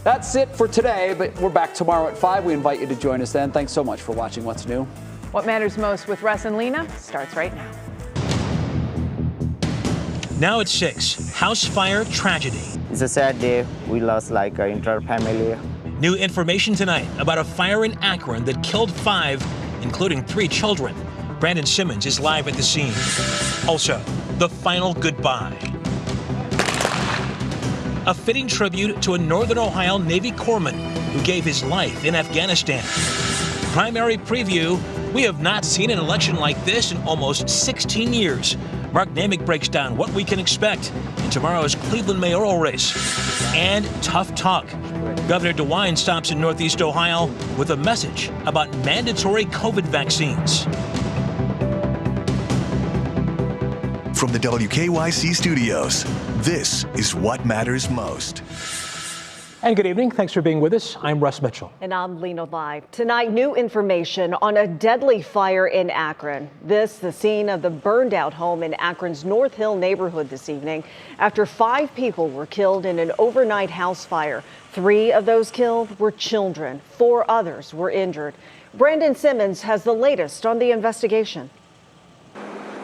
That's it for today, but we're back tomorrow at 5. We invite you to join us then. Thanks so much for watching What's New. What Matters Most with Russ and Lena starts right now. Now at 6, house fire tragedy. It's a sad day. We lost like our entire family. New information tonight about a fire in Akron that killed 5, including 3 children. Brandon Simmons is live at the scene. Also, the final goodbye. A fitting tribute to a Northern Ohio Navy corpsman who gave his life in Afghanistan. Primary preview. We have not seen an election like this in almost 16 years. Mark Namick breaks down what we can expect in tomorrow's Cleveland Mayoral race. And Tough Talk. Governor DeWine stops in Northeast Ohio with a message about mandatory COVID vaccines. From the WKYC studios, this is What Matters Most. And good evening. Thanks for being with us. I'm Russ Mitchell. And I'm Lena Live. Tonight, new information on a deadly fire in Akron. This, the scene of the burned out home in Akron's North Hill neighborhood this evening after 5 people were killed in an overnight house fire. 3 of those killed were children. 4 others were injured. Brandon Simmons has the latest on the investigation.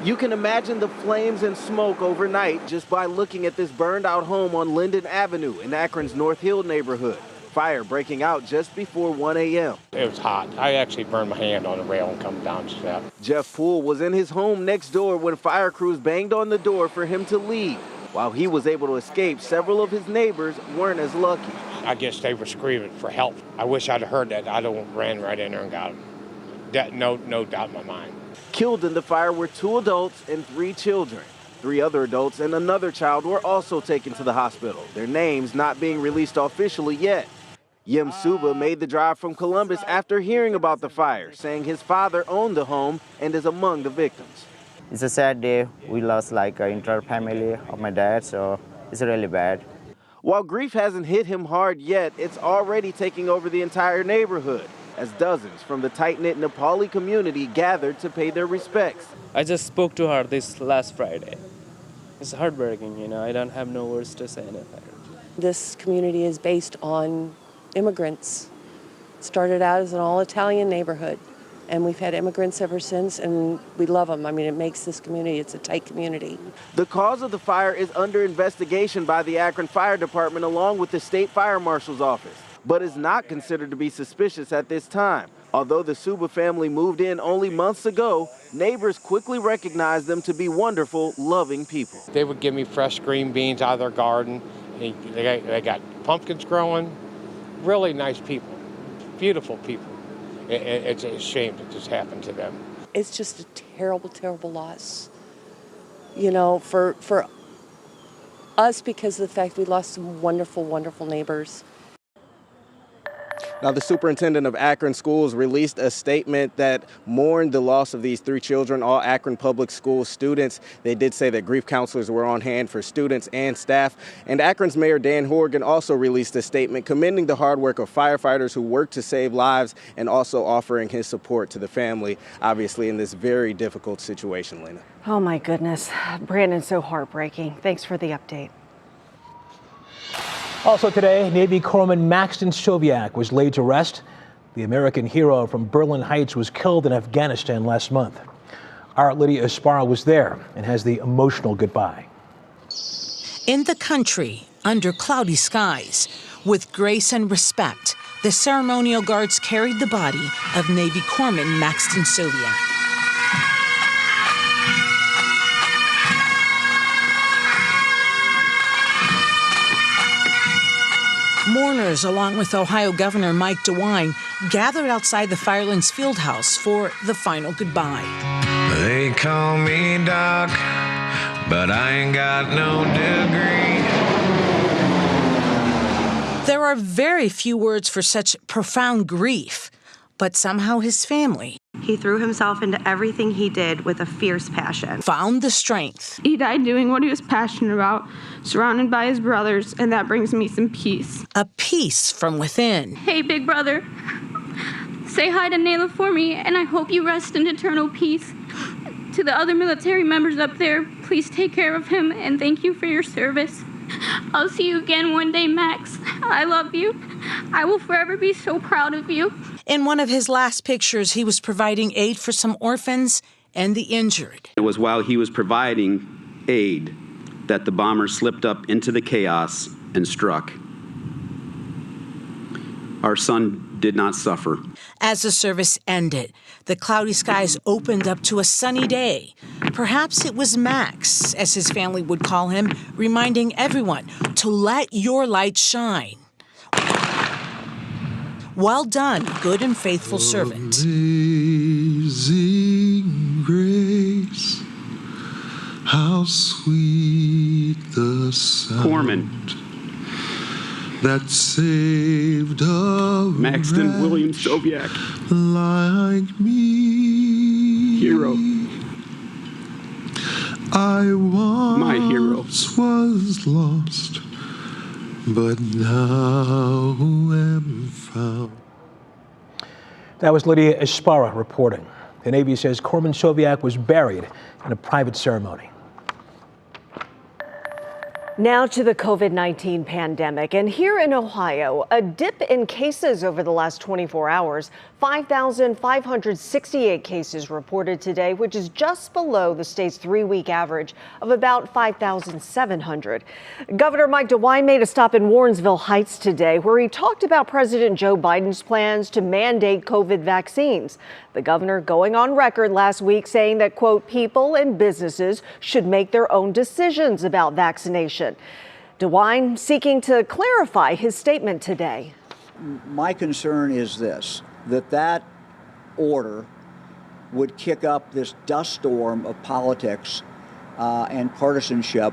You can imagine the flames and smoke overnight just by looking at this burned out home on Linden Avenue in Akron's North Hill neighborhood. Fire breaking out just before 1 a.m. It was hot. I actually burned my hand on the rail and come down the step. Jeff Poole was in his home next door when fire crews banged on the door for him to leave. While he was able to escape, several of his neighbors weren't as lucky. I guess they were screaming for help. I wish I'd heard that. I'd have ran right in there and got them. No doubt in my mind. Killed in the fire were 2 adults and 3 children. 3 other adults and another child were also taken to the hospital, their names not being released officially yet. Yim Suba made the drive from Columbus after hearing about the fire, saying his father owned the home and is among the victims. It's a sad day. We lost like our entire family of my dad, so it's really bad. While grief hasn't hit him hard yet, it's already taking over the entire neighborhood, as dozens from the tight-knit Nepali community gathered to pay their respects. I just spoke to her this last Friday. It's heartbreaking, you know. I don't have no words to say anything. This community is based on immigrants. Started out as an all-Italian neighborhood, and we've had immigrants ever since, and we love them. I mean, it makes this community, it's a tight community. The cause of the fire is under investigation by the Akron Fire Department along with the State Fire Marshal's office, but is not considered to be suspicious at this time. Although the Suba family moved in only months ago, neighbors quickly recognized them to be wonderful, loving people. They would give me fresh green beans out of their garden. They got pumpkins growing. Really nice people, beautiful people. It's a shame that this happened to them. It's just a terrible, terrible loss. You know, for us, because of the fact we lost some wonderful, wonderful neighbors. Now, the superintendent of Akron Schools released a statement that mourned the loss of these 3 children, all Akron Public School students. They did say that grief counselors were on hand for students and staff. And Akron's Mayor Dan Horgan also released a statement commending the hard work of firefighters who work to save lives and also offering his support to the family, obviously in this very difficult situation, Lena. Oh my goodness, Brandon, so heartbreaking. Thanks for the update. Also today, Navy Corpsman Maxton Soviak was laid to rest. The American hero from Berlin Heights was killed in Afghanistan last month. Our Lydia Esparra was there and has the emotional goodbye. In the country, under cloudy skies, with grace and respect, the ceremonial guards carried the body of Navy Corpsman Maxton Soviak. Mourners, along with Ohio Governor Mike DeWine, gathered outside the Firelands Fieldhouse for the final goodbye. They call me Doc, but I ain't got no degree. There are very few words for such profound grief, but somehow his family He threw himself into everything he did with a fierce passion. found the strength. He died doing what he was passionate about, surrounded by his brothers, and that brings me some peace. A peace from within. Hey, big brother. Say hi to Nayla for me, and I hope you rest in eternal peace. To the other military members up there, please take care of him, and thank you for your service. I'll see you again one day, Max. I love you. I will forever be so proud of you. In one of his last pictures, he was providing aid for some orphans and the injured. It was while he was providing aid that the bomber slipped up into the chaos and struck. Our son did not suffer. As the service ended, the cloudy skies opened up to a sunny day. Perhaps it was Max, as his family would call him, reminding everyone to let your light shine. Well done, good and faithful servant. Amazing grace, how sweet the sound that saved a Maxton William Soviak, like me. Hero. I once My hero. was lost, but now am found. That was Lydia Esparra reporting. The Navy says Corpsman Soviak was buried in a private ceremony. Now to the COVID-19 pandemic. And here in Ohio, a dip in cases over the last 24 hours. 5,568 cases reported today, which is just below the state's 3-week average of about 5,700. Governor Mike DeWine made a stop in Warrensville Heights today, where he talked about President Joe Biden's plans to mandate COVID vaccines. The governor going on record last week saying that, quote, people and businesses should make their own decisions about vaccination. DeWine seeking to clarify his statement today. My concern is this, that order would kick up this dust storm of politics and partisanship,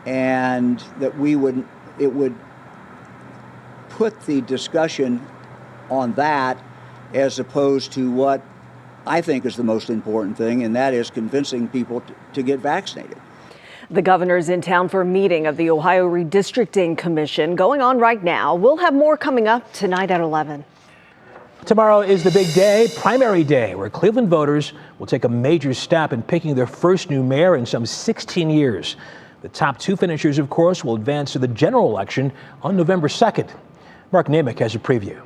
and that it would put the discussion on that as opposed to what I think is the most important thing, and that is convincing people to get vaccinated. The governor's in town for a meeting of the Ohio Redistricting Commission going on right now. We'll have more coming up tonight at 11. Tomorrow is the big day, primary day, where Cleveland voters will take a major step in picking their first new mayor in some 16 years. The top 2 finishers, of course, will advance to the general election on November 2nd. Mark Namick has a preview.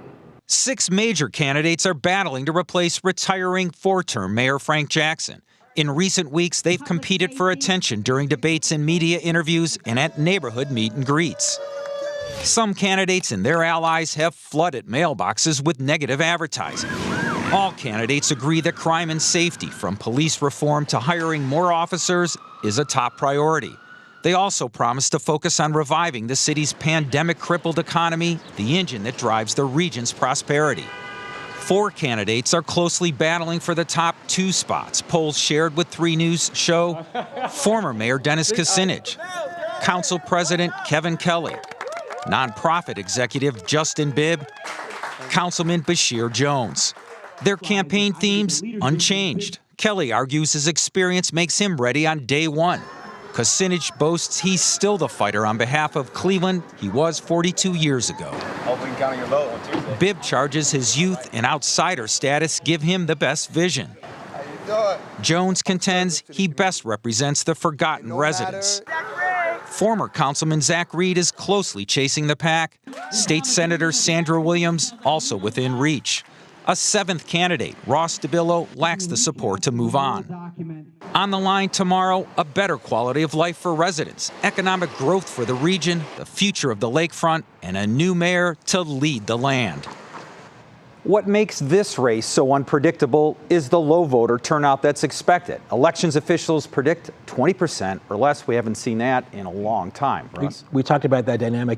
6 major candidates are battling to replace retiring 4-term Mayor Frank Jackson. In recent weeks, they've competed for attention during debates and media interviews and at neighborhood meet and greets. Some candidates and their allies have flooded mailboxes with negative advertising. All candidates agree that crime and safety, from police reform to hiring more officers, is a top priority. They also promise to focus on reviving the city's pandemic-crippled economy, the engine that drives the region's prosperity. 4 candidates are closely battling for the top 2 spots. Polls shared with 3 News show former Mayor Dennis Kucinich, Council President Kevin Kelly, nonprofit executive Justin Bibb, Councilman Bashir Jones. Their campaign themes unchanged. Kelly argues his experience makes him ready on day one. Kucinich boasts he's still the fighter on behalf of Cleveland he was 42 years ago. Hope we can count on your vote on Tuesday. Bibb charges his youth and outsider status give him the best vision. Jones contends he best represents the forgotten residents. Former Councilman Zach Reed is closely chasing the pack. State Senator Sandra Williams also within reach. A seventh candidate, Ross DeBillo, lacks the support to move on. On the line tomorrow, a better quality of life for residents, economic growth for the region, the future of the lakefront, and a new mayor to lead the land. What makes this race so unpredictable is the low voter turnout that's expected. Elections officials predict 20% or less. We haven't seen that in a long time. Russ? We talked about that dynamic.